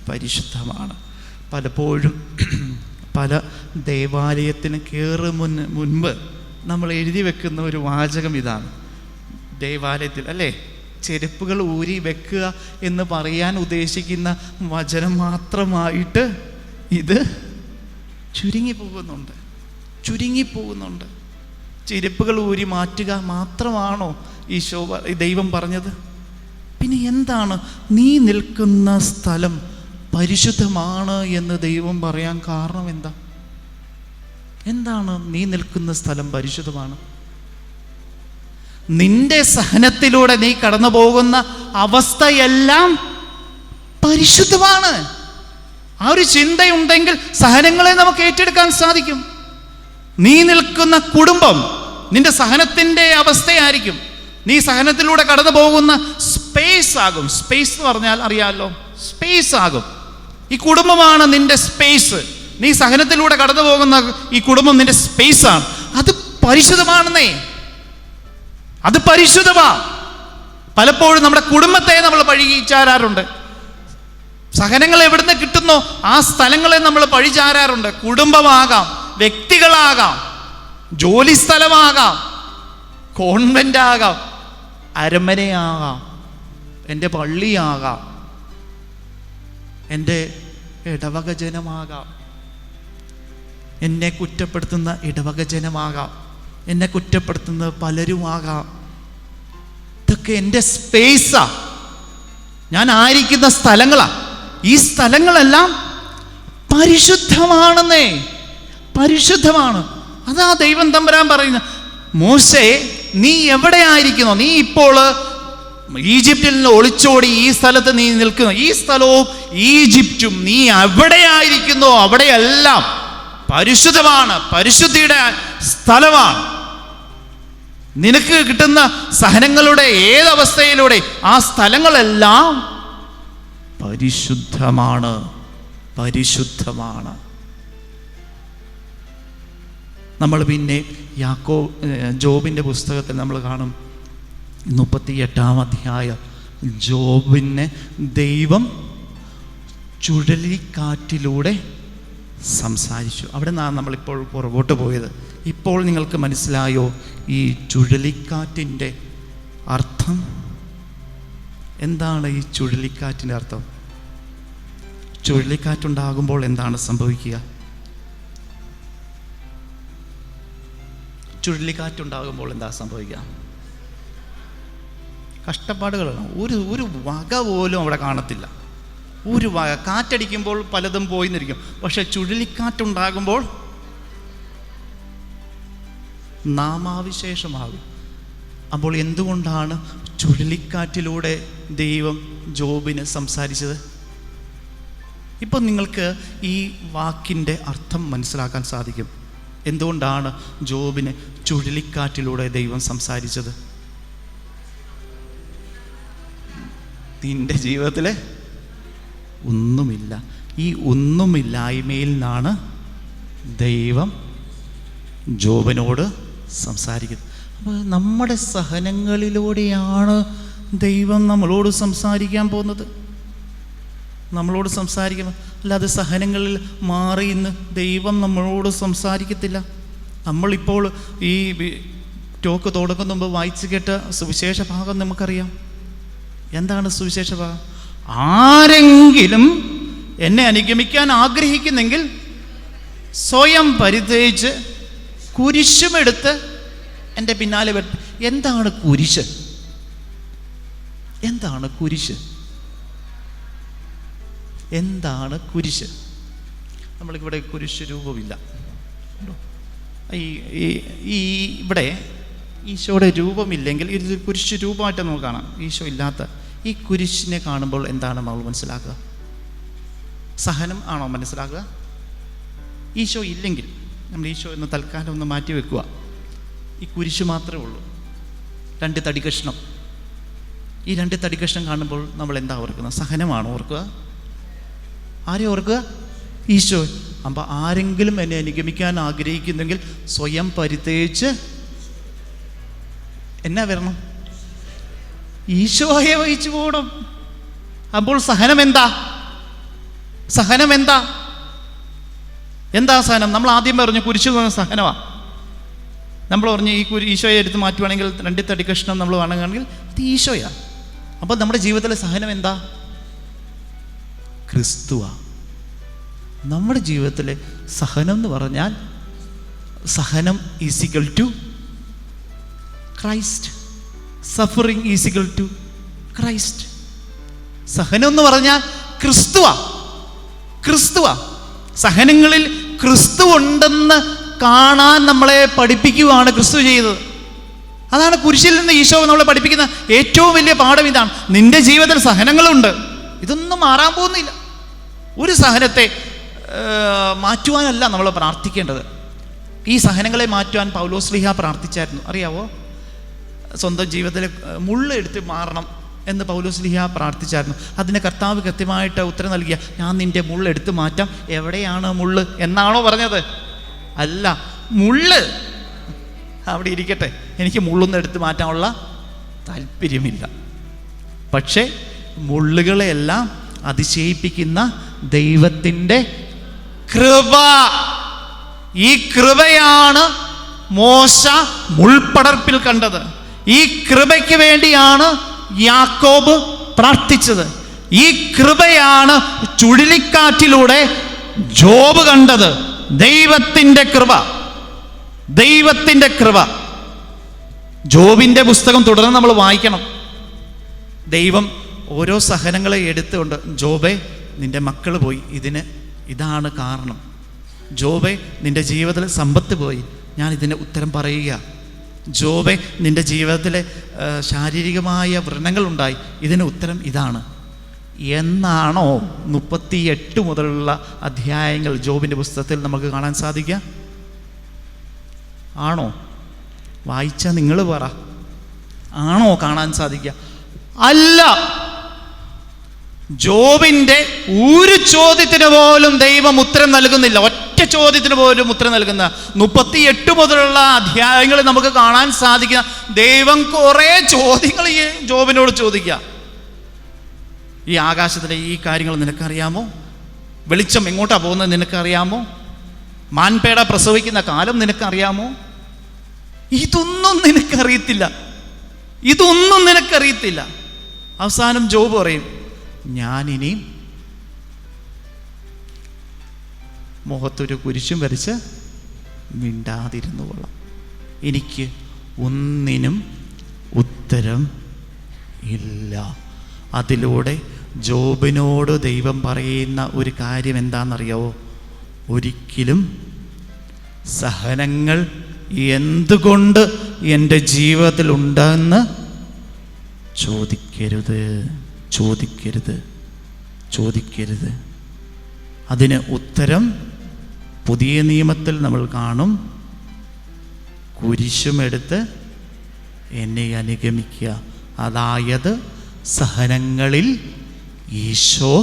പരിശുദ്ധമാണ്. പലപ്പോഴും പല ദേവാലയത്തിന് മുൻപ് നമ്മൾ എഴുതി വെക്കുന്ന ഒരു വാചകം ഇതാണ്. ദേവാലയത്തിൽ അല്ലേ, ചെരുപ്പുകൾ ഊരി വെക്കുക എന്ന് പറയാൻ ഉദ്ദേശിക്കുന്ന വചനം മാത്രമായിട്ട് ഇത് ചുരുങ്ങിപ്പോകുന്നുണ്ട്. ചെരുപ്പുകൾ ഊരി മാറ്റുക മാത്രമാണോ ദൈവം പറഞ്ഞത്? പിന്നെ എന്താണ് നീ നിൽക്കുന്ന സ്ഥലം പരിശുദ്ധമാണ് എന്ന് ദൈവം പറയാൻ കാരണം എന്താണ് നീ നിൽക്കുന്ന സ്ഥലം പരിശുദ്ധമാണ്? നിന്റെ സഹനത്തിലൂടെ നീ കടന്നു പോകുന്ന അവസ്ഥയെല്ലാം പരിശുദ്ധമാണ്. ആ ഒരു ചിന്തയുണ്ടെങ്കിൽ സഹനങ്ങളെ നമുക്ക് ഏറ്റെടുക്കാൻ സാധിക്കും. നീ നിൽക്കുന്ന കുടുംബം നിന്റെ സഹനത്തിൻ്റെ അവസ്ഥയായിരിക്കും. നീ സഹനത്തിലൂടെ കടന്നു പോകുന്ന സ്പേസ് ആകും. സ്പേസ് എന്ന് പറഞ്ഞാൽ അറിയാമല്ലോ, സ്പേസ് ആകും. ഈ കുടുംബമാണ് നിന്റെ സ്പേസ്. നീ സഹനത്തിലൂടെ കടന്നു പോകുന്ന ഈ കുടുംബം നിന്റെ സ്പേസാണ്. അത് പരിശുദ്ധമാണെന്നേ, അത് പരിശുദ്ധമാ. പലപ്പോഴും നമ്മുടെ കുടുംബത്തെ നമ്മൾ പഴിചാരാറുണ്ട്. സഹനങ്ങൾ എവിടുന്ന് കിട്ടുന്നോ ആ സ്ഥലങ്ങളെ നമ്മൾ പഴിചാരാറുണ്ട്. കുടുംബമാകാം, വ്യക്തികളാകാം, ജോലി സ്ഥലമാകാം, കോൺവെന്റ് ആകാം, അരമനയാകാം, എൻ്റെ പള്ളിയാകാം, എൻ്റെ ഇടവക ജനമാകാം, എന്നെ കുറ്റപ്പെടുത്തുന്ന ഇടവക ജനമാകാം, എന്നെ കുറ്റപ്പെടുത്തുന്ന പലരുമാകാം. ഇതൊക്കെ എൻ്റെ സ്പേസാ, ഞാൻ ആയിരിക്കുന്ന സ്ഥലങ്ങളാ. ഈ സ്ഥലങ്ങളെല്ലാം പരിശുദ്ധമാണെന്നേ, പരിശുദ്ധമാണ്. അതാ ദൈവം തമ്പുരാൻ പറയുന്നത്, മോശേ നീ എവിടെ ആയിരിക്കുന്നോ, നീ ഇപ്പോൾ ഈജിപ്തിൽ നിന്ന് ഒളിച്ചോടി ഈ സ്ഥലത്ത് നീ നിൽക്കുന്നു. ഈ സ്ഥലവും ഈജിപ്റ്റും നീ എവിടെയായിരിക്കുന്നോ അവിടെയെല്ലാം പരിശുദ്ധമാണ്, പരിശുദ്ധിയുടെ സ്ഥലമാണ്. നിനക്ക് കിട്ടുന്ന സഹനങ്ങളുടെ ഏതവസ്ഥയിലൂടെ ആ സ്ഥലങ്ങളെല്ലാം പരിശുദ്ധമാണ്, പരിശുദ്ധമാണ്. നമ്മൾ പിന്നെ ജോബിൻ്റെ പുസ്തകത്തിൽ നമ്മൾ കാണും 38-ാം അധ്യായം. ജോബിനെ ദൈവം ചുഴലിക്കാറ്റിലൂടെ സംസാരിച്ചു. അവിടെ നിന്നാണ് നമ്മളിപ്പോൾ പുറകോട്ട് പോയത്. ഇപ്പോൾ നിങ്ങൾക്ക് മനസ്സിലായോ ഈ ചുഴലിക്കാറ്റിൻ്റെ അർത്ഥം എന്താണ്? ഈ ചുഴലിക്കാറ്റിൻ്റെ അർത്ഥം, ചുഴലിക്കാറ്റുണ്ടാകുമ്പോൾ എന്താണ് സംഭവിക്കുക? ചുഴലിക്കാറ്റുണ്ടാകുമ്പോൾ എന്താ സംഭവിക്കുക? കഷ്ടപ്പാടുകളാണ്. ഒരു വക പോലും അവിടെ കാണത്തില്ല. ഒരു വക. കാറ്റടിക്കുമ്പോൾ പലതും പോയി നിൽക്കും. പക്ഷെ ചുഴലിക്കാറ്റുണ്ടാകുമ്പോൾ നാമാവിശേഷമാകും. അപ്പോൾ എന്തുകൊണ്ടാണ് ചുഴലിക്കാറ്റിലൂടെ ദൈവം ജോബിന് സംസാരിച്ചത്? ഇപ്പം നിങ്ങൾക്ക് ഈ വാക്കിൻ്റെ അർത്ഥം മനസ്സിലാക്കാൻ സാധിക്കും. എന്തുകൊണ്ടാണ് ജോബിന് ചുഴലിക്കാറ്റിലൂടെ ദൈവം സംസാരിച്ചത്? നിന്റെ ജീവിതത്തിൽ ഒന്നുമില്ല. ഈ ഒന്നുമില്ലായ്മയിൽ നിന്നാണ് ദൈവം ജോബിനോട് സംസാരിക്കുന്നത്. അപ്പോൾ നമ്മുടെ സഹനങ്ങളിലൂടെയാണ് ദൈവം നമ്മളോട് സംസാരിക്കാൻ പോകുന്നത്. നമ്മളോട് സംസാരിക്കുന്നത് അല്ലാതെ സഹനങ്ങളിൽ മാറി ഇന്ന് ദൈവം നമ്മളോട് സംസാരിക്കത്തില്ല. നമ്മളിപ്പോൾ ഈ ടോക്ക് തുടങ്ങുന്ന മുമ്പ് വായിച്ചു കേട്ട സുവിശേഷ ഭാഗം നമുക്കറിയാം. എന്താണ് സുവിശേഷ ഭാഗം? ആരെങ്കിലും എന്നെ അനുഗമിക്കാൻ ആഗ്രഹിക്കുന്നെങ്കിൽ സ്വയം പരിത്യജിച്ച് കുരിശുമെടുത്ത് എൻ്റെ പിന്നാലെ വരും. എന്താണ് കുരിശ്? എന്താണ് കുരിശ്? എന്താണ് കുരിശ്? നമ്മൾക്കിവിടെ കുരിശ് രൂപമില്ല. ഈ ഇവിടെ ഈശോയുടെ രൂപമില്ലെങ്കിൽ ഇത് കുരിശ് രൂപമായിട്ട് നമുക്ക് കാണാം. ഈശോ ഇല്ലാത്ത ഈ കുരിശിനെ കാണുമ്പോൾ എന്താണ് നമ്മൾ മനസ്സിലാക്കുക? സഹനം ആണോ മനസ്സിലാക്കുക? ഈശോ ഇല്ലെങ്കിൽ നമ്മൾ ഈശോ എന്ന് തൽക്കാലം ഒന്ന് മാറ്റി വെക്കുക. ഈ കുരിശ് മാത്രമേ ഉള്ളൂ, 2 തടി കഷ്ണം. ഈ 2 തടി കഷ്ണം കാണുമ്പോൾ നമ്മൾ എന്താ ഓർക്കുന്നത്? സഹനമാണോ ഓർക്കുക? ആരെ ഓർക്കുക? ഈശോ. അപ്പം ആരെങ്കിലും എന്നെ അനുഗമിക്കാൻ ആഗ്രഹിക്കുന്നെങ്കിൽ സ്വയം പരിത്യജിച്ച് എന്നാ വരണം? ഈശോയെ വഹിച്ചു പോകണം. അപ്പോൾ സഹനം എന്താ? സഹനം എന്താ? എന്താ സഹനം? നമ്മൾ ആദ്യം പറഞ്ഞു കുരിശ് സഹനമാണ്. നമ്മൾ പറഞ്ഞു ഈ ഈശോയെ എടുത്ത് മാറ്റുവാണെങ്കിൽ 2 തടി കഷ്ണം നമ്മൾ വേണമെങ്കിൽ അത് ഈശോയാ. അപ്പോൾ നമ്മുടെ ജീവിതത്തിലെ സഹനം എന്താ? ക്രിസ്തുവാ. നമ്മുടെ ജീവിതത്തിലെ സഹനം എന്ന് പറഞ്ഞാൽ സഹനം is equal to Christ. Suffering is equal to Christ. സഹനം എന്ന് പറഞ്ഞാൽ ക്രിസ്തുവാ. ക്രിസ്തുവാ. സഹനങ്ങളിൽ ക്രിസ്തു ഉണ്ടെന്ന് കാണാൻ നമ്മളെ പഠിപ്പിക്കുകയാണ് ക്രിസ്തു ചെയ്തത്. അതാണ് കുരിശിൽ നിന്ന് ഈശോ നമ്മളെ പഠിപ്പിക്കുന്ന ഏറ്റവും വലിയ പാഠം ഇതാണ്. നിന്റെ ജീവിതത്തിൽ സഹനങ്ങളുണ്ട്, ഇതൊന്നും മാറാൻ പോകുന്നില്ല. ഒരു സഹനത്തെ മാറ്റുവാനല്ല നമ്മൾ പ്രാർത്ഥിക്കേണ്ടത്. ഈ സഹനങ്ങളെ മാറ്റുവാൻ പൗലോസ്ലീഹ പ്രാർത്ഥിച്ചായിരുന്നു, അറിയാവോ? സ്വന്തം ജീവിതത്തിൽ മുള്ള് എടുത്ത് മാറണം എന്ന് പൗലോസ്ലീഹ പ്രാർത്ഥിച്ചായിരുന്നു. അതിന് കർത്താവ് കൃത്യമായിട്ട് ഉത്തരം നൽകിയ, ഞാൻ നിൻ്റെ മുള്ള് എടുത്ത് മാറ്റാം. എവിടെയാണ് മുള്ള് എന്നാണോ പറഞ്ഞത്? അല്ല, മുള്ള് അവിടെ ഇരിക്കട്ടെ, എനിക്ക് മുള്ളൊന്നും എടുത്ത് മാറ്റാനുള്ള താല്പര്യമില്ല. പക്ഷേ മുള്ളുകളെല്ലാം അതിശയിപ്പിക്കുന്ന ദൈവത്തിൻ്റെ കൃപ. ഈ കൃപയാണ് മോശ മുൾപ്പടർപ്പിൽ കണ്ടത്. ഈ കൃപയ്ക്ക് വേണ്ടിയാണ് യാക്കോബ് പ്രാർത്ഥിച്ചത്. ഈ കൃപയാണ് ചുഴലിക്കാറ്റിലൂടെ ജോബ് കണ്ടത്. ദൈവത്തിൻ്റെ കൃപ, ദൈവത്തിൻ്റെ കൃപ. ജോബിൻ്റെ പുസ്തകം തുടർന്ന് നമ്മൾ വായിക്കണം. ദൈവം ഓരോ സഹനങ്ങളെ എടുത്തുകൊണ്ട്, ജോബേ നിൻ്റെ മക്കൾ പോയി, ഇതാണ് കാരണം. ജോബേ നിൻ്റെ ജീവിതത്തിൽ സമ്പത്ത് പോയി, ഞാൻ ഇതിന് ഉത്തരം പറയുക. ജോബേ നിൻ്റെ ജീവിതത്തിലെ ശാരീരികമായ വ്രണങ്ങളുണ്ടായി, ഇതിന് ഉത്തരം ഇതാണ് എന്നാണോ 38 മുതലുള്ള അധ്യായങ്ങൾ ജോബിൻ്റെ പുസ്തകത്തിൽ നമുക്ക് കാണാൻ സാധിക്കുക? ആണോ? വായിച്ചാൽ നിങ്ങൾ പറ, ആണോ കാണാൻ സാധിക്കുക? അല്ല. ജോബിൻ്റെ ഒരു ചോദ്യത്തിന് പോലും ദൈവം ഉത്തരം നൽകുന്നില്ല. ഒറ്റ ചോദ്യത്തിന് പോലും ഉത്തരം നൽകുന്ന 38 മുതലുള്ള അധ്യായങ്ങളിൽ നമുക്ക് കാണാൻ സാധിക്കുക. ദൈവം കുറേ ചോദ്യങ്ങൾ ഈ ജോബിനോട് ചോദിക്കുക. ഈ ആകാശത്തിലെ ഈ കാര്യങ്ങൾ നിനക്കറിയാമോ? വെളിച്ചം എങ്ങോട്ടാണ് പോകുന്നത് നിനക്കറിയാമോ? മാൻപേട പ്രസവിക്കുന്ന കാലം നിനക്കറിയാമോ? ഇതൊന്നും നിനക്കറിയത്തില്ല, ഇതൊന്നും നിനക്കറിയത്തില്ല. അവസാനം ജോബ് പറയും, ഞാനിനി മുഖത്തൊരു കുരിശും വരച്ച് മിണ്ടാതിരുന്നു കൊള്ളാം, എനിക്ക് ഒന്നിനും ഉത്തരം ഇല്ല. അതിലൂടെ ജോബിനോട് ദൈവം പറയുന്ന ഒരു കാര്യം എന്താണെന്നറിയാവോ? ഒരിക്കലും സഹനങ്ങൾ എന്തുകൊണ്ട് എൻ്റെ ജീവിതത്തിൽ ഉണ്ടെന്ന് ചോദിക്കരുത്, ചോദിക്കരുത്, ചോദിക്കരുത്. അതിന് ഉത്തരം പുതിയ നിയമത്തിൽ നമ്മൾ കാണും. കുരിശുമെടുത്ത് എന്നെ അനുഗമിക്കുക. അതായത് സഹനങ്ങളിൽ ഈശോ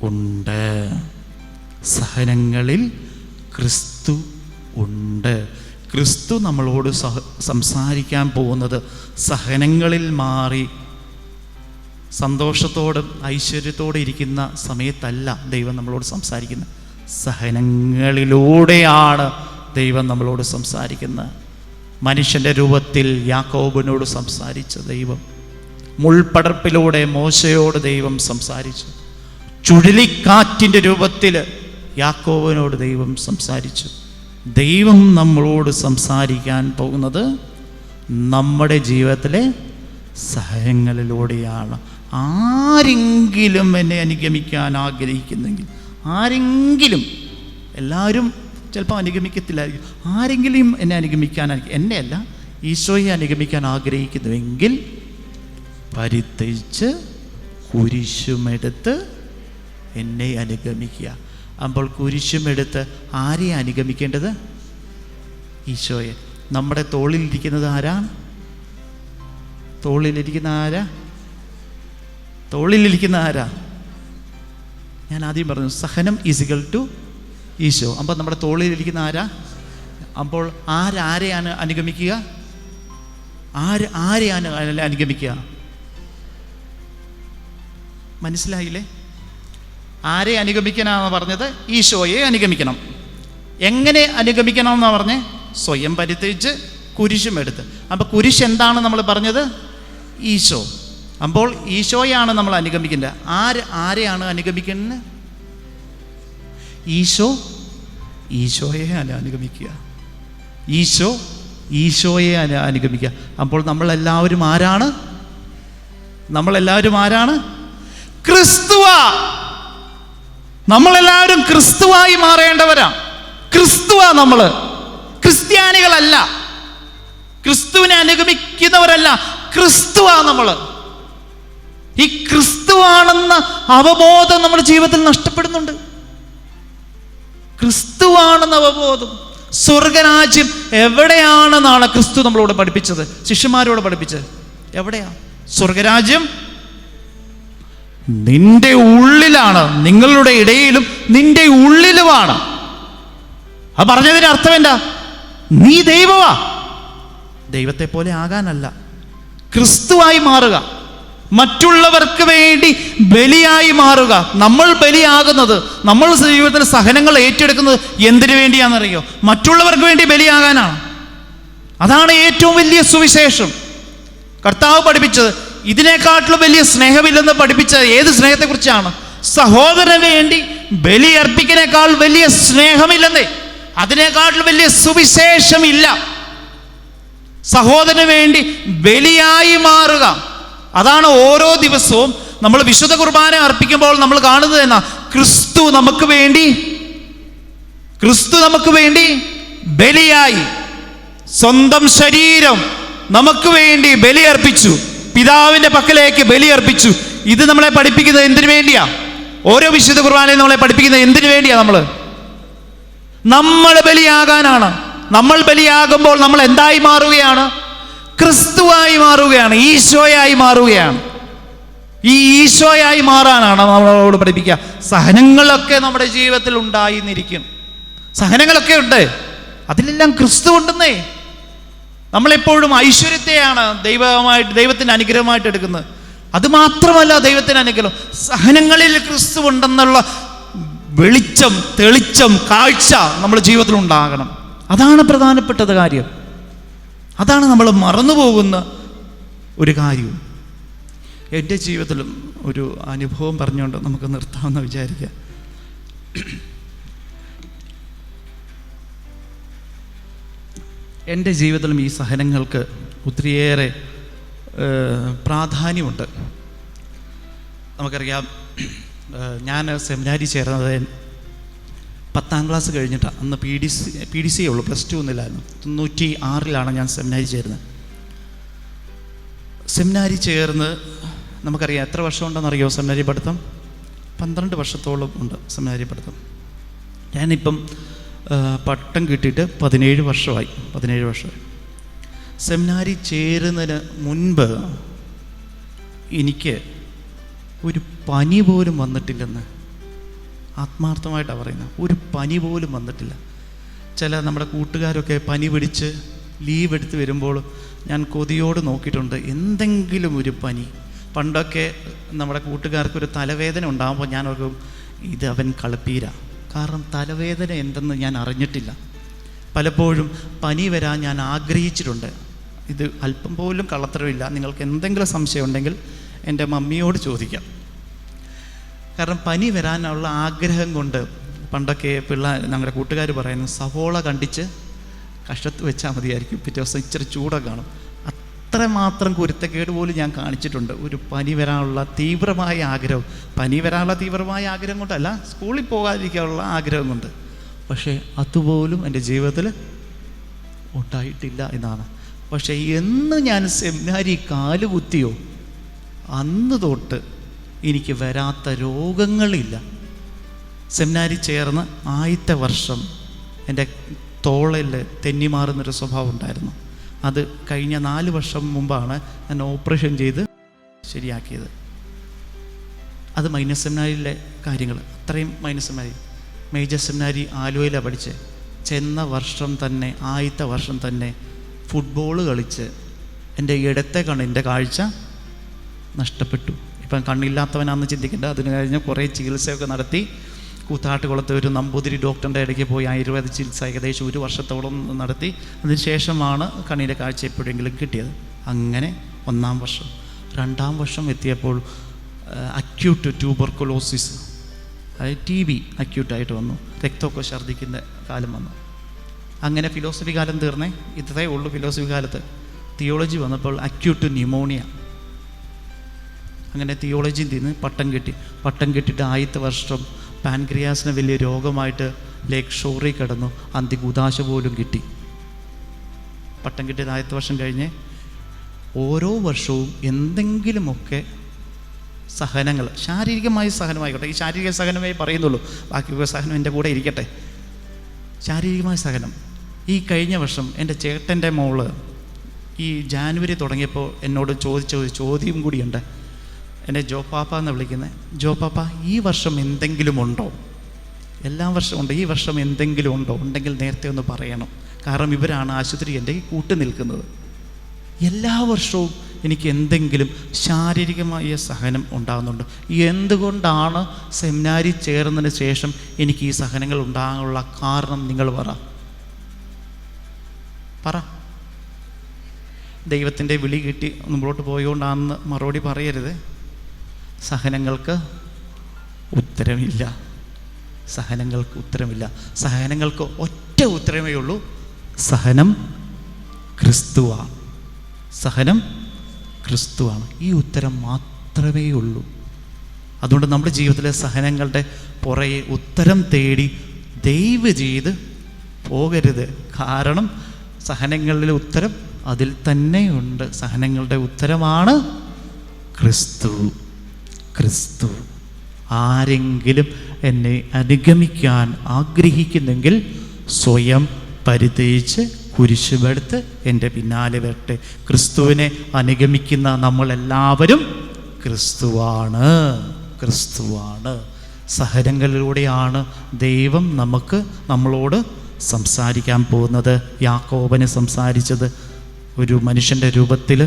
ഉണ്ട്, സഹനങ്ങളിൽ ക്രിസ്തു ഉണ്ട്. ക്രിസ്തു നമ്മളോട് സംസാരിക്കാൻ പോകുന്നത് സഹനങ്ങളിൽ മാറി സന്തോഷത്തോടും ഐശ്വര്യത്തോടെ ഇരിക്കുന്ന സമയത്തല്ല ദൈവം നമ്മളോട് സംസാരിക്കുന്നത്. സഹനങ്ങളിലൂടെയാണ് ദൈവം നമ്മളോട് സംസാരിക്കുന്നത്. മനുഷ്യൻ്റെ രൂപത്തിൽ യാക്കോബിനോട് സംസാരിച്ച ദൈവം മുൾപ്പടർപ്പിലൂടെ മോശയോട് ദൈവം സംസാരിച്ചു. ചുഴലിക്കാറ്റിൻ്റെ രൂപത്തിൽ യാക്കോബിനോട് ദൈവം സംസാരിച്ചു. ദൈവം നമ്മളോട് സംസാരിക്കാൻ പോകുന്നത് നമ്മുടെ ജീവിതത്തിലെ സഹനങ്ങളിലൂടെയാണ്. ആരെങ്കിലും എന്നെ അനുഗമിക്കാൻ ആഗ്രഹിക്കുന്നെങ്കിൽ, ആരെങ്കിലും, എല്ലാവരും ചിലപ്പോൾ അനുഗമിക്കത്തില്ലായിരിക്കും, ആരെങ്കിലും എന്നെ അനുഗമിക്കാൻ, എന്നെയല്ല ഈശോയെ അനുഗമിക്കാൻ ആഗ്രഹിക്കുന്നുവെങ്കിൽ പരിത്യജിച്ച് കുരിശുമെടുത്ത് എന്നെ അനുഗമിക്കുക. അപ്പോൾ കുരിശുമെടുത്ത് ആരെയാണ് അനുഗമിക്കേണ്ടത്? ഈശോയെ. നമ്മുടെ തോളിലിരിക്കുന്നത് ആരാണ്? തോളിലിരിക്കുന്ന ആരാ? ഞാൻ ആദ്യം പറഞ്ഞു സഹനം ഈസിക്കൽ ടു ഈശോ. അപ്പോൾ നമ്മുടെ തോളിലിരിക്കുന്ന ആരാ? അപ്പോൾ ആരെയാണ് അനുഗമിക്കുക? ആരെയാണ് അനുഗമിക്കുക? മനസ്സിലായില്ലേ? ആരെ അനുഗമിക്കണമെന്ന് പറഞ്ഞത്? ഈശോയെ അനുഗമിക്കണം. എങ്ങനെ അനുഗമിക്കണം എന്നാണ് പറഞ്ഞേ? സ്വയം പരിത്യജിച്ച് കുരിശുമെടുത്ത്. അപ്പോൾ കുരിശ് എന്താണ് നമ്മൾ പറഞ്ഞത്? ഈശോ. അപ്പോൾ ഈശോയാണ് നമ്മൾ അനുഗമിക്കേണ്ടത്. ആരെയാണ് അനുഗമിക്കുന്നത്? ഈശോയെ അനുഗമിക്കുക. ഈശോയെ അനുഗമിക്കുക. അപ്പോൾ നമ്മളെല്ലാവരും ആരാണ്? ക്രിസ്തുവാ. നമ്മളെല്ലാവരും ക്രിസ്തുവായി മാറേണ്ടവരാ. ക്രിസ്തുവാ നമ്മൾ, ക്രിസ്ത്യാനികളല്ല, ക്രിസ്തുവിനെ അനുഗമിക്കുന്നവരല്ല. ക്രിസ്തുവാ നമ്മൾ. ഈ ക്രിസ്തുവാണെന്ന അവബോധം നമ്മുടെ ജീവിതത്തിൽ നഷ്ടപ്പെടുന്നുണ്ട്. ക്രിസ്തുവാണെന്ന അവബോധം. സ്വർഗരാജ്യം എവിടെയാണെന്നാണ് ക്രിസ്തു നമ്മളോട് പഠിപ്പിച്ചത്, ശിഷ്യന്മാരോട് പഠിപ്പിച്ചത്. എവിടെയാ സ്വർഗരാജ്യം? നിന്റെ ഉള്ളിലാണ്, നിങ്ങളുടെ ഇടയിലും നിന്റെ ഉള്ളിലുമാണ്. അത് പറഞ്ഞതിന് അർത്ഥം എന്താ? നീ ദൈവമാ. ദൈവത്തെ പോലെ ആകാനല്ല, ക്രിസ്തുവായി മാറുക, മറ്റുള്ളവർക്ക് വേണ്ടി ബലിയായി മാറുക. നമ്മൾ ബലിയാകുന്നത്, നമ്മൾ ജീവിതത്തിൽ സഹനങ്ങൾ ഏറ്റെടുക്കുന്നത് എന്തിനു വേണ്ടിയാണെന്നറിയോ? മറ്റുള്ളവർക്ക് വേണ്ടി ബലിയാകാനാണ്. അതാണ് ഏറ്റവും വലിയ സുവിശേഷം. കർത്താവ് പഠിപ്പിച്ചത് ഇതിനെക്കാട്ടിലും വലിയ സ്നേഹമില്ലെന്ന് പഠിപ്പിച്ചത് ഏത് സ്നേഹത്തെക്കുറിച്ചാണ്? സഹോദരന് വേണ്ടി ബലി അർപ്പിക്കുന്നതിനേക്കാൾ വലിയ സ്നേഹമില്ലെന്നേ, അതിനേക്കാട്ടിലും വലിയ സുവിശേഷമില്ല. സഹോദരന് വേണ്ടി ബലിയായി മാറുക. അതാണ് ഓരോ ദിവസവും നമ്മൾ വിശുദ്ധ കുർബാന അർപ്പിക്കുമ്പോൾ നമ്മൾ കാണുന്നത് എന്നാ? ക്രിസ്തു നമുക്ക് വേണ്ടി ബലിയായി, സ്വന്തം ശരീരം നമുക്ക് വേണ്ടി ബലിയർപ്പിച്ചു, പിതാവിന്റെ പക്കലേക്ക് ബലിയർപ്പിച്ചു. ഇത് നമ്മളെ പഠിപ്പിക്കുന്നത് എന്തിനു വേണ്ടിയാ? ഓരോ വിശുദ്ധ കുർബാനയും നമ്മളെ പഠിപ്പിക്കുന്നത് എന്തിനു വേണ്ടിയാ? നമ്മൾ ബലിയാകാനാണ്. നമ്മൾ ബലിയാകുമ്പോൾ നമ്മൾ എന്തായി മാറുകയാണ്? ക്രിസ്തുവായി മാറുകയാണ്, ഈശോയായി മാറുകയാണ്. ഈ ഈശോയായി മാറാനാണ് നമ്മളോട് പഠിപ്പിക്കുക. സഹനങ്ങളൊക്കെ നമ്മുടെ ജീവിതത്തിൽ ഉണ്ടായിരിക്കും. സഹനങ്ങളൊക്കെ ഉണ്ട്, അതിലെല്ലാം ക്രിസ്തു ഉണ്ടെന്നേ. നമ്മളെപ്പോഴും ഐശ്വര്യത്തെയാണ് ദൈവത്തിൻ്റെ അനുഗ്രഹമായിട്ട് എടുക്കുന്നത്. അതുമാത്രമല്ല ദൈവത്തിൻ്റെ അനുഗ്രഹം, സഹനങ്ങളിൽ ക്രിസ്തു ഉണ്ടെന്നുള്ള തെളിച്ചം കാഴ്ച നമ്മുടെ ജീവിതത്തിൽ ഉണ്ടാകണം. അതാണ് പ്രധാനപ്പെട്ടത് കാര്യം. അതാണ് നമ്മൾ മറന്നുപോകുന്ന ഒരു കാര്യം. എൻ്റെ ജീവിതത്തിലും ഒരു അനുഭവം പറഞ്ഞുകൊണ്ട് നമുക്ക് നിർത്താമെന്ന് വിചാരിക്കാം. എൻ്റെ ജീവിതത്തിലും ഈ സഹനങ്ങൾക്ക് ഒത്തിരിയേറെ പ്രാധാന്യമുണ്ട്. നമുക്കറിയാം, ഞാൻ സെമിനാരി ചേർന്നത് 10ാം ക്ലാസ് കഴിഞ്ഞിട്ടാണ്. അന്ന് പി ഡി സി ഉള്ളൂ, +2 ഒന്നുമില്ലായിരുന്നു. 96 ഞാൻ സെമിനാരി ചേർന്നത്. സെമിനാരി ചേർന്ന് നമുക്കറിയാം എത്ര വർഷം ഉണ്ടെന്നറിയോ സെമിനാരി പഠിത്തം? 12 വർഷത്തോളം ഉണ്ട് സെമിനാരി പഠിത്തം. ഞാനിപ്പം പട്ടം കിട്ടിയിട്ട് 17 വർഷമായി. സെമിനാരി ചേരുന്നതിന് മുൻപ് എനിക്ക് ഒരു പനി പോലും വന്നിട്ടില്ലെന്ന് ആത്മാർത്ഥമായിട്ടാണ് പറയുന്നത്. ഒരു പനി പോലും വന്നിട്ടില്ല. നമ്മുടെ കൂട്ടുകാരൊക്കെ പനി പിടിച്ച് ലീവ് എടുത്ത് വരുമ്പോൾ ഞാൻ കൊതിയോട് നോക്കിയിട്ടുണ്ട്, എന്തെങ്കിലും ഒരു പനി. പണ്ടൊക്കെ നമ്മുടെ കൂട്ടുകാർക്കൊരു തലവേദന ഉണ്ടാകുമ്പോൾ ഞാൻ ഓർക്കും ഇത് അവൻ കളിപ്പീര. കാരണം തലവേദന എന്തെന്ന് ഞാൻ അറിഞ്ഞിട്ടില്ല. പലപ്പോഴും പനി വരാൻ ഞാൻ ആഗ്രഹിച്ചിട്ടുണ്ട്. ഇത് അല്പം പോലും കള്ളത്തരമില്ല. നിങ്ങൾക്ക് എന്തെങ്കിലും സംശയം ഉണ്ടെങ്കിൽ എൻ്റെ മമ്മിയോട് ചോദിക്കാം. കാരണം പനി വരാനുള്ള ആഗ്രഹം കൊണ്ട് പണ്ടൊക്കെ ഞങ്ങളുടെ കൂട്ടുകാർ പറയുന്നു, സവോള കണ്ടിച്ച് കഷത്ത് വെച്ചാൽ മതിയായിരിക്കും, പിറ്റേ ദിവസം ഇച്ചിരി ചൂടൊക്കെ കാണും. അത്രമാത്രം കുരുത്തക്കേട് പോലും ഞാൻ കാണിച്ചിട്ടുണ്ട്. ഒരു പനി വരാനുള്ള തീവ്രമായ ആഗ്രഹം, കൊണ്ടല്ല, സ്കൂളിൽ പോകാതിരിക്കാനുള്ള ആഗ്രഹം കൊണ്ട്. പക്ഷേ അതുപോലും എൻ്റെ ജീവിതത്തിൽ ഉണ്ടായിട്ടില്ല എന്നാണ്. പക്ഷേ എന്ന് ഞാൻ സെമിനാരി കാലുകുത്തിയോ അന്ന് തൊട്ട് എനിക്ക് വരാത്ത രോഗങ്ങളില്ല. സെമിനാരി ചേർന്ന് ആദ്യത്തെ വർഷം എൻ്റെ തോളിൽ തെന്നിമാറുന്നൊരു സ്വഭാവം ഉണ്ടായിരുന്നു. അത് കഴിഞ്ഞ 4 വർഷം മുമ്പാണ് ഞാൻ ഓപ്പറേഷൻ ചെയ്ത് ശരിയാക്കിയത്. അത് മൈനസ് സെമിനാരിയിലെ കാര്യങ്ങൾ, അത്രയും മൈനസ് സെമിനാരി. മേജർ സെമിനാരി ആലുവയിലാണ് പഠിച്ച്. ചെന്ന വർഷം തന്നെ, ആദ്യത്തെ വർഷം തന്നെ ഫുട്ബോൾ കളിച്ച് എൻ്റെ ഇടത്തെ കണ്ണിൻ്റെ കാഴ്ച നഷ്ടപ്പെട്ടു. ഇപ്പം കണ്ണില്ലാത്തവനാണെന്ന് ചിന്തിക്കേണ്ട. അതിന് കഴിഞ്ഞ് കുറേ ചികിത്സയൊക്കെ നടത്തി കൂത്താട്ടുകുളത്ത് ഒരു നമ്പൂതിരി ഡോക്ടറിൻ്റെ ഇടയ്ക്ക് പോയി ആയുർവേദ ചികിത്സ ഏകദേശം 1 വർഷത്തോളം നടത്തി. അതിനുശേഷമാണ് കണ്ണിൻ്റെ കാഴ്ച എപ്പോഴെങ്കിലും കിട്ടിയത്. അങ്ങനെ 1-ാം വർഷം. 2-ാം വർഷം എത്തിയപ്പോൾ അക്യൂട്ട് ട്യൂബർക്കുലോസിസ്, അതായത് TB അക്യൂട്ടായിട്ട് വന്നു. രക്തമൊക്കെ ഛർദ്ദിക്കുന്ന കാലം വന്നു. അങ്ങനെ ഫിലോസഫി കാലം തീർന്നേ. ഇത്രേ ഉള്ളൂ ഫിലോസഫി കാലത്ത്. തിയോളജി വന്നപ്പോൾ അക്യൂട്ട് ന്യൂമോണിയ. അങ്ങനെ തിയോളജിയിൽ നിന്ന് പട്ടം കിട്ടിയിട്ട് ആദ്യത്തെ വർഷം പാൻക്രിയാസിന് വലിയ രോഗമായിട്ട് ലേക്ക് ഷോറിൽ കിടന്നു. അന്തികൂദാശ പോലും കിട്ടി. പട്ടം കിട്ടിയത് ആദ്യത്തെ വർഷം കഴിഞ്ഞ് ഓരോ വർഷവും എന്തെങ്കിലുമൊക്കെ സഹനങ്ങൾ, ശാരീരികമായ സഹനമായിക്കോട്ടെ, ഈ ശാരീരിക സഹനമേ പറയുന്നുള്ളൂ, ബാക്കിയൊക്കെ സഹനം എൻ്റെ കൂടെ ഇരിക്കട്ടെ. ശാരീരികമായ സഹനം. ഈ കഴിഞ്ഞ വർഷം എൻ്റെ ചേട്ടൻ്റെ മോള് ഈ ജാനുവരി തുടങ്ങിയപ്പോൾ എന്നോട് ചോദിച്ച ഒരു ചോദ്യം കൂടിയുണ്ട്. എന്നെ ജോപ്പാപ്പ എന്ന് വിളിക്കുന്നത്. ജോപ്പാപ്പ, ഈ വർഷം എന്തെങ്കിലും ഉണ്ടോ? എല്ലാ വർഷവും ഉണ്ട്, ഈ വർഷം എന്തെങ്കിലും ഉണ്ടോ? ഉണ്ടെങ്കിൽ നേരത്തെ ഒന്ന് പറയണം. കാരണം ഇവരാണ് ആശുപത്രി എൻ്റെ കൂട്ട് നിൽക്കുന്നത്. എല്ലാ വർഷവും എനിക്ക് എന്തെങ്കിലും ശാരീരികമായ സഹനം ഉണ്ടാകുന്നുണ്ട്. എന്തുകൊണ്ടാണ് സെമിനാരി ചേർന്നതിന് ശേഷം എനിക്ക് ഈ സഹനങ്ങൾ ഉണ്ടാകാനുള്ള കാരണം നിങ്ങൾ പറ. ദൈവത്തിൻ്റെ വിളി കിട്ടി മുമ്പോട്ട് പോയോണ്ടാണെന്ന് മറുപടി പറയരുത്. സഹനങ്ങൾക്ക് ഉത്തരമില്ല. സഹനങ്ങൾക്ക് ഒറ്റ ഉത്തരമേ ഉള്ളൂ. സഹനം ക്രിസ്തുവാണ്. ഈ ഉത്തരം മാത്രമേ ഉള്ളൂ. അതുകൊണ്ട് നമ്മുടെ ജീവിതത്തിലെ സഹനങ്ങളുടെ പുറകെ ഉത്തരം തേടി ദയവ് ചെയ്ത് പോകരുത്. കാരണം സഹനങ്ങളിലെ ഉത്തരം അതിൽ തന്നെയുണ്ട്. സഹനങ്ങളുടെ ഉത്തരമാണ് ക്രിസ്തു. ആരെങ്കിലും എന്നെ അനുഗമിക്കാൻ ആഗ്രഹിക്കുന്നെങ്കിൽ സ്വയം പരിത്യജിച്ച് കുരിശുമെടുത്ത് എൻ്റെ പിന്നാലെ വരട്ടെ. ക്രിസ്തുവിനെ അനുഗമിക്കുന്ന നമ്മളെല്ലാവരും ക്രിസ്തുവാണ്. സഹനങ്ങളിലൂടെയാണ് ദൈവം നമ്മളോട് സംസാരിക്കാൻ പോകുന്നത്. യാക്കോബന് സംസാരിച്ചത് ഒരു മനുഷ്യൻ്റെ രൂപത്തിൽ,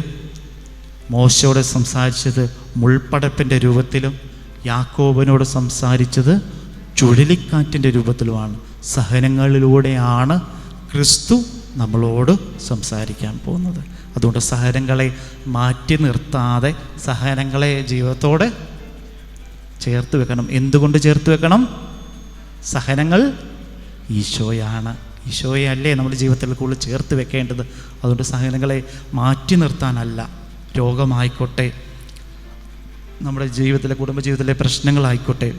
മോശയോട് സംസാരിച്ചത് മുൾപ്പടപ്പിൻ്റെ രൂപത്തിലും, യാക്കോബനോട് സംസാരിച്ചത് ചുഴലിക്കാറ്റിൻ്റെ രൂപത്തിലുമാണ്. സഹനങ്ങളിലൂടെയാണ് ക്രിസ്തു നമ്മളോട് സംസാരിക്കാൻ പോകുന്നത്. അതുകൊണ്ട് സഹനങ്ങളെ മാറ്റി നിർത്താതെ സഹനങ്ങളെ ജീവിതത്തോടെ ചേർത്ത് വെക്കണം. എന്തുകൊണ്ട് ചേർത്ത് വെക്കണം? സഹനങ്ങൾ ഈശോയല്ലേ നമ്മുടെ ജീവിതത്തിൽ കൂടുതൽ ചേർത്ത് വെക്കേണ്ടത്. അതുകൊണ്ട് സഹനങ്ങളെ മാറ്റി നിർത്താനല്ല, രോഗമായിക്കോട്ടെ, നമ്മുടെ ജീവിതത്തിലെ കുടുംബജീവിതത്തിലെ പ്രശ്നങ്ങളായിക്കോട്ടെ,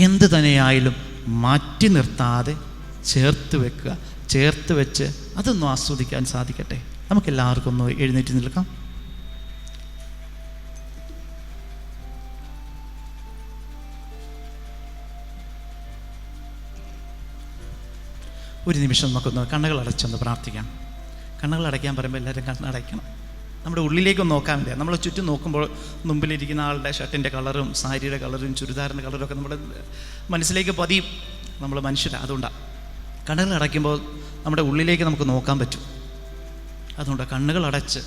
എന്ത് തന്നെയായാലും മാറ്റി നിർത്താതെ ചേർത്ത് വെച്ച് അതൊന്നും ആസ്വദിക്കാൻ സാധിക്കട്ടെ. നമുക്കെല്ലാവർക്കും ഒന്ന് എഴുന്നേറ്റ് നിൽക്കാം. ഒരു നിമിഷം നമുക്കൊന്ന് കണ്ണുകൾ അടച്ചൊന്ന് പ്രാർത്ഥിക്കാം. കണ്ണുകൾ അടയ്ക്കാൻ പറയുമ്പോൾ എല്ലാവരും കണ്ണടയ്ക്കണം. നമ്മുടെ ഉള്ളിലേക്കൊന്ന് നോക്കാൻ വേണ്ടിയ. നമ്മൾ ചുറ്റും നോക്കുമ്പോൾ മുമ്പിലിരിക്കുന്ന ആളുടെ ഷർട്ടിൻ്റെ കളറും സാരിയുടെ കളറും ചുരിദാറിൻ്റെ കളറും ഒക്കെ നമ്മുടെ മനസ്സിലേക്ക് പതിയും. നമ്മൾ മനുഷ്യരാണ്. അതുകൊണ്ടാണ് കണ്ണുകൾ അടയ്ക്കുമ്പോൾ നമ്മുടെ ഉള്ളിലേക്ക് നമുക്ക് നോക്കാൻ പറ്റും. അതുകൊണ്ട് കണ്ണുകൾ അടച്ച്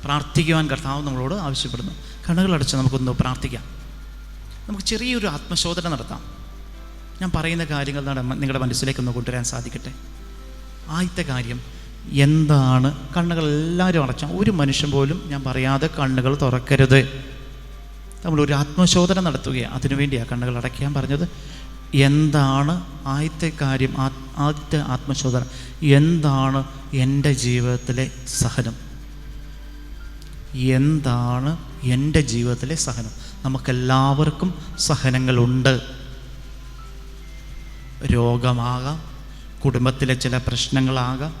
പ്രാർത്ഥിക്കുവാൻ കർത്താവ് നമ്മളോട് ആവശ്യപ്പെടുന്നു. കണ്ണുകൾ അടച്ച് നമുക്കൊന്ന് പ്രാർത്ഥിക്കാം. നമുക്ക് ചെറിയൊരു ആത്മശോധന നടത്താം. ഞാൻ പറയുന്ന കാര്യങ്ങൾ നിങ്ങളുടെ മനസ്സിലേക്കൊന്ന് കൊണ്ടുവരാൻ സാധിക്കട്ടെ. ആദ്യത്തെ കാര്യം എന്താണ്? കണ്ണുകൾ എല്ലാവരും അടച്ചാൽ ഒരു മനുഷ്യൻ പോലും ഞാൻ പറയാതെ കണ്ണുകൾ തുറക്കരുത്. നമ്മളൊരു ആത്മശോധന നടത്തുകയാണ്. അതിനുവേണ്ടിയാണ് കണ്ണുകൾ അടയ്ക്കാൻ പറഞ്ഞത്. എന്താണ് ആദ്യത്തെ കാര്യം? ആദ്യത്തെ ആത്മശോധന എന്താണ് എൻ്റെ ജീവിതത്തിലെ സഹനം? എന്താണ് എൻ്റെ ജീവിതത്തിലെ സഹനം? നമുക്കെല്ലാവർക്കും സഹനങ്ങളുണ്ട്. രോഗമാകാം, കുടുംബത്തിലെ ചില പ്രശ്നങ്ങളാകാം,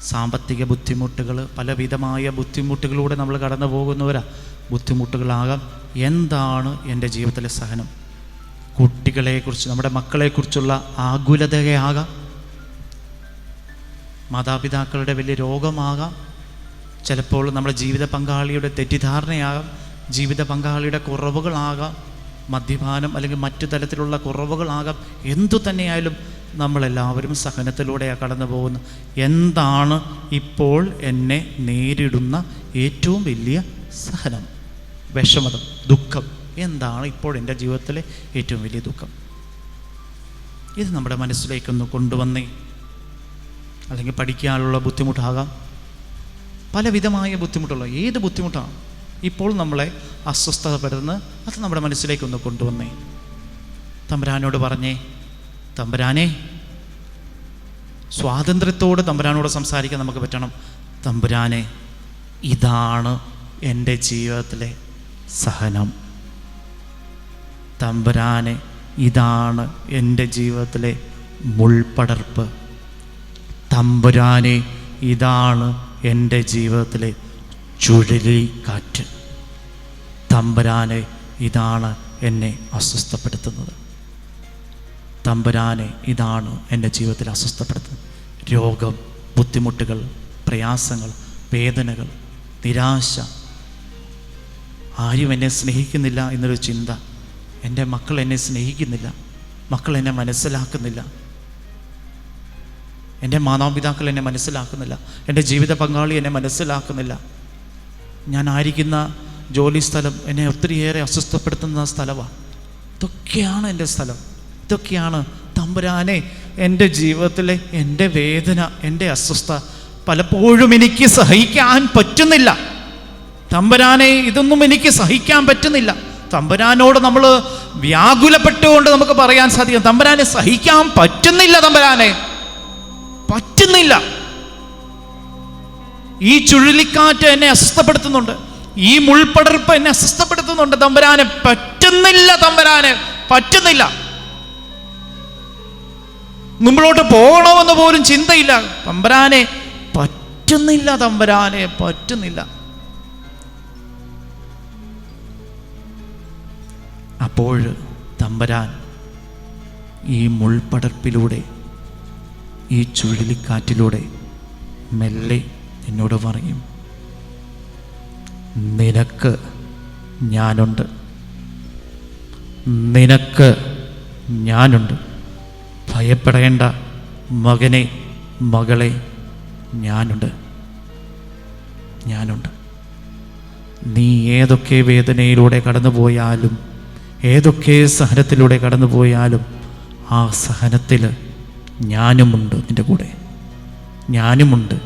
സാമ്പത്തിക ബുദ്ധിമുട്ടുകൾ, പലവിധമായ ബുദ്ധിമുട്ടുകളിലൂടെ നമ്മൾ കടന്നു പോകുന്നവരാ. ബുദ്ധിമുട്ടുകളാകാം. എന്താണ് എൻ്റെ ജീവിതത്തിലെ സഹനം? കുട്ടികളെക്കുറിച്ച്, നമ്മുടെ മക്കളെക്കുറിച്ചുള്ള ആകുലതയാകാം, മാതാപിതാക്കളുടെ വലിയ രോഗമാകാം, ചിലപ്പോൾ നമ്മുടെ ജീവിത പങ്കാളിയുടെ തെറ്റിദ്ധാരണയാകാം, ജീവിത പങ്കാളിയുടെ കുറവുകളാകാം, മദ്യപാനം അല്ലെങ്കിൽ മറ്റു തരത്തിലുള്ള കുറവുകളാകാം. എന്തു തന്നെയായാലും നമ്മളെല്ലാവരും സഹനത്തിലൂടെയാണ് കടന്നു പോകുന്നത്. എന്താണ് ഇപ്പോൾ എന്നെ നേരിടുന്ന ഏറ്റവും വലിയ സഹനം, വിഷമത, ദുഃഖം? എന്താണ് ഇപ്പോൾ എൻ്റെ ജീവിതത്തിലെ ഏറ്റവും വലിയ ദുഃഖം? ഇത് നമ്മുടെ മനസ്സിലേക്കൊന്ന് കൊണ്ടുവന്നേ. അല്ലെങ്കിൽ പഠിക്കാനുള്ള ബുദ്ധിമുട്ടാകാം, പലവിധമായ ബുദ്ധിമുട്ടുള്ള ഏത് ബുദ്ധിമുട്ടാണ് ഇപ്പോൾ നമ്മളെ അസ്വസ്ഥതപ്പെടുന്നത്, അത് നമ്മുടെ മനസ്സിലേക്കൊന്ന് കൊണ്ടുവന്നേ. തമ്പുരാനോട് പറഞ്ഞേ, തമ്പുരാനെ, സ്വാതന്ത്ര്യത്തോട് തമ്പുരാനോട് സംസാരിക്കാൻ നമുക്ക് പറ്റണം. തമ്പുരാനെ, ഇതാണ് എൻ്റെ ജീവിതത്തിലെ സഹനം. തമ്പുരാനെ, ഇതാണ് എൻ്റെ ജീവിതത്തിലെ മുൾപടർപ്പ്. തമ്പുരാനെ, ഇതാണ് എൻ്റെ ജീവിതത്തിലെ ചുഴലിക്കാറ്റ്. തമ്പുരാനെ, ഇതാണ് എന്നെ അസ്വസ്ഥപ്പെടുത്തുന്നത്. തമ്പുരാനെ, ഇതാണ് എൻ്റെ ജീവിതത്തിൽ അസ്വസ്ഥപ്പെടുത്തുന്നത്. രോഗം, ബുദ്ധിമുട്ടുകൾ, പ്രയാസങ്ങൾ, വേദനകൾ, നിരാശ, ആരും എന്നെ സ്നേഹിക്കുന്നില്ല എന്നൊരു ചിന്ത, എൻ്റെ മക്കൾ എന്നെ സ്നേഹിക്കുന്നില്ല, മക്കൾ എന്നെ മനസ്സിലാക്കുന്നില്ല, എൻ്റെ മാതാപിതാക്കൾ എന്നെ മനസ്സിലാക്കുന്നില്ല, എൻ്റെ ജീവിത പങ്കാളി എന്നെ മനസ്സിലാക്കുന്നില്ല, ഞാൻ ആയിരിക്കുന്ന ജോലി സ്ഥലം എന്നെ ഒത്തിരിയേറെ അസ്വസ്ഥപ്പെടുത്തുന്ന സ്ഥലമാണ്. ഇതൊക്കെയാണ് എൻ്റെ സ്ഥലം, ഇതൊക്കെയാണ്. തമ്പുരാനെ, എൻ്റെ ജീവിതത്തിലെ എൻ്റെ വേദന, എൻ്റെ അസ്വസ്ഥ പലപ്പോഴും എനിക്ക് സഹിക്കാൻ പറ്റുന്നില്ല. തമ്പുരാനെ, ഇതൊന്നും എനിക്ക് സഹിക്കാൻ പറ്റുന്നില്ല. തമ്പുരാനോട് നമ്മൾ വ്യാകുലപ്പെട്ടുകൊണ്ട് നമുക്ക് പറയാൻ സാധിക്കും, തമ്പുരാനെ സഹിക്കാൻ പറ്റുന്നില്ല, തമ്പുരാനെ പറ്റുന്നില്ല. ഈ ചുഴലിക്കാറ്റ് എന്നെ അസ്വസ്ഥപ്പെടുത്തുന്നുണ്ട്, ഈ മുൾപടർപ്പ് എന്നെ അസ്വസ്ഥപ്പെടുത്തുന്നുണ്ട്. തമ്പുരാനെ പറ്റുന്നില്ല, തമ്പുരാനെ പറ്റുന്നില്ല. മുമ്പിലോട്ട് പോകണമെന്ന് പോലും ചിന്തയില്ല. തമ്പുരാനെ പറ്റുന്നില്ല, തമ്പുരാനെ പറ്റുന്നില്ല. അപ്പോൾ തമ്പുരാൻ ഈ മുൾപടർപ്പിലൂടെ, ഈ ചുഴലിക്കാറ്റിലൂടെ മെല്ലെ എന്നോട് പറയും, നിനക്ക് ഞാനുണ്ട്, നിനക്ക് ഞാനുണ്ട്. ഭയപ്പെടേണ്ട മകനെ, മകളെ, ഞാനുണ്ട്, ഞാനുണ്ട്. നീ ഏതൊക്കെ വേദനയിലൂടെ കടന്നു പോയാലും, ഏതൊക്കെ സഹനത്തിലൂടെ കടന്നു പോയാലും, ആ സഹനത്തിൽ ഞാനുമുണ്ട്, നിൻ്റെ കൂടെ ഞാനുമുണ്ട്.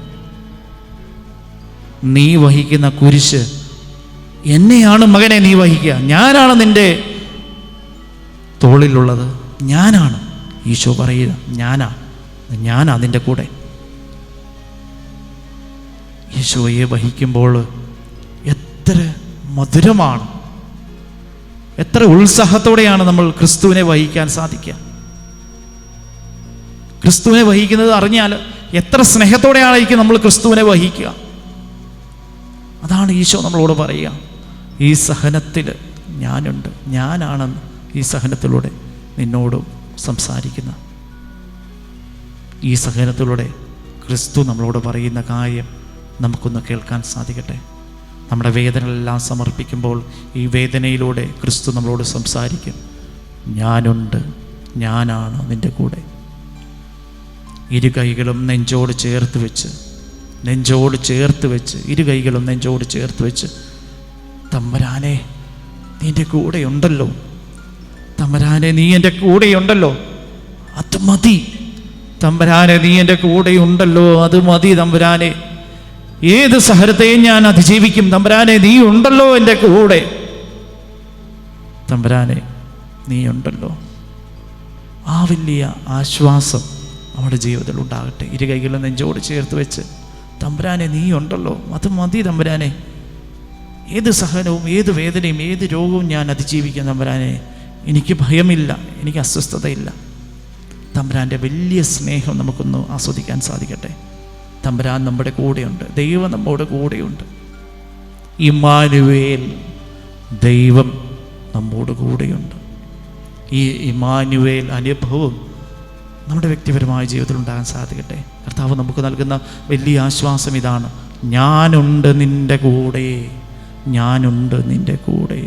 നീ വഹിക്കുന്ന കുരിശ് എന്നെയാണ് മകനെ നീ വഹിക്കുക, ഞാനാണ് നിൻ്റെ തോളിലുള്ളത്, ഞാനാണ്. ഈശോ പറയുക, ഞാനാ നിൻ്റെ കൂടെ. ഈശോയെ വഹിക്കുമ്പോൾ എത്ര മധുരമാണ്, എത്ര ഉത്സാഹത്തോടെയാണ് നമ്മൾ ക്രിസ്തുവിനെ വഹിക്കാൻ സാധിക്കുക. ക്രിസ്തുവിനെ വഹിക്കുന്നത് അറിഞ്ഞാൽ എത്ര സ്നേഹത്തോടെയായിരിക്കും നമ്മൾ ക്രിസ്തുവിനെ വഹിക്കുക. അതാണ് ഈശോ നമ്മളോട് പറയുക, ഈ സഹനത്തിൽ ഞാനുണ്ട്, ഞാനാണെന്ന് ഈ സഹനത്തിലൂടെ നിന്നോട് സംസാരിക്കുന്ന. ഈ സഹനത്തിലൂടെ ക്രിസ്തു നമ്മളോട് പറയുന്ന കാര്യം നമുക്കൊന്ന് കേൾക്കാൻ സാധിക്കട്ടെ. നമ്മുടെ വേദനകളെല്ലാം സമർപ്പിക്കുമ്പോൾ ഈ വേദനയിലൂടെ ക്രിസ്തു നമ്മളോട് സംസാരിക്കും, ഞാനുണ്ട്, ഞാനാണ് നിൻ്റെ കൂടെ. ഇരു കൈകളും നെഞ്ചോട് ചേർത്ത് വെച്ച്, നെഞ്ചോട് ചേർത്ത് വെച്ച്, ഇരു കൈകളും നെഞ്ചോട് ചേർത്ത് വെച്ച്, തമ്പുരാനെ നീ എൻ്റെ കൂടെയുണ്ടല്ലോ, തമ്പുരാനെ നീ എൻ്റെ കൂടെയുണ്ടല്ലോ, അത് മതി. തമ്പുരാനെ നീ എൻ്റെ കൂടെയുണ്ടല്ലോ, അത് മതി. തമ്പുരാനെ ഏത് സഹനത്തെയും ഞാൻ അതിജീവിക്കും. തമ്പുരാനെ നീ ഉണ്ടല്ലോ എൻ്റെ കൂടെ, തമ്പുരാനെ നീ ഉണ്ടല്ലോ. ആ വലിയ ആശ്വാസം നമ്മുടെ ജീവിതത്തിൽ ഉണ്ടാകട്ടെ. ഇരു കൈകളും നെഞ്ചോട് ചേർത്ത് വെച്ച്, തമ്പുരാനെ നീ ഉണ്ടല്ലോ, അത് മതി. തമ്പുരാനെ ഏത് സഹനവും, ഏത് വേദനയും, ഏത് രോഗവും ഞാൻ അതിജീവിക്കും. തമ്പുരാനെ എനിക്ക് ഭയമില്ല, എനിക്ക് അസ്വസ്ഥതയില്ല. തമ്പുരാൻ്റെ വലിയ സ്നേഹം നമുക്കൊന്ന് ആസ്വദിക്കാൻ സാധിക്കട്ടെ. തമ്പുരാൻ നമ്മുടെ കൂടെയുണ്ട്, ദൈവം നമ്മുടെ കൂടെയുണ്ട്. ഇമ്മാനുവേൽ ദൈവം നമ്മോട് കൂടെയുണ്ട്. ഈ ഇമ്മാനുവേൽ അനുഭവം നമ്മുടെ വ്യക്തിപരമായ ജീവിതത്തിൽ ഉണ്ടാകാൻ സാധിക്കട്ടെ. കർത്താവ് നമുക്ക് നൽകുന്ന വലിയ ആശ്വാസം ഇതാണ്: ഞാനുണ്ട് നിൻ്റെ കൂടെ, ഞാനുണ്ട് നിൻ്റെ കൂടെ.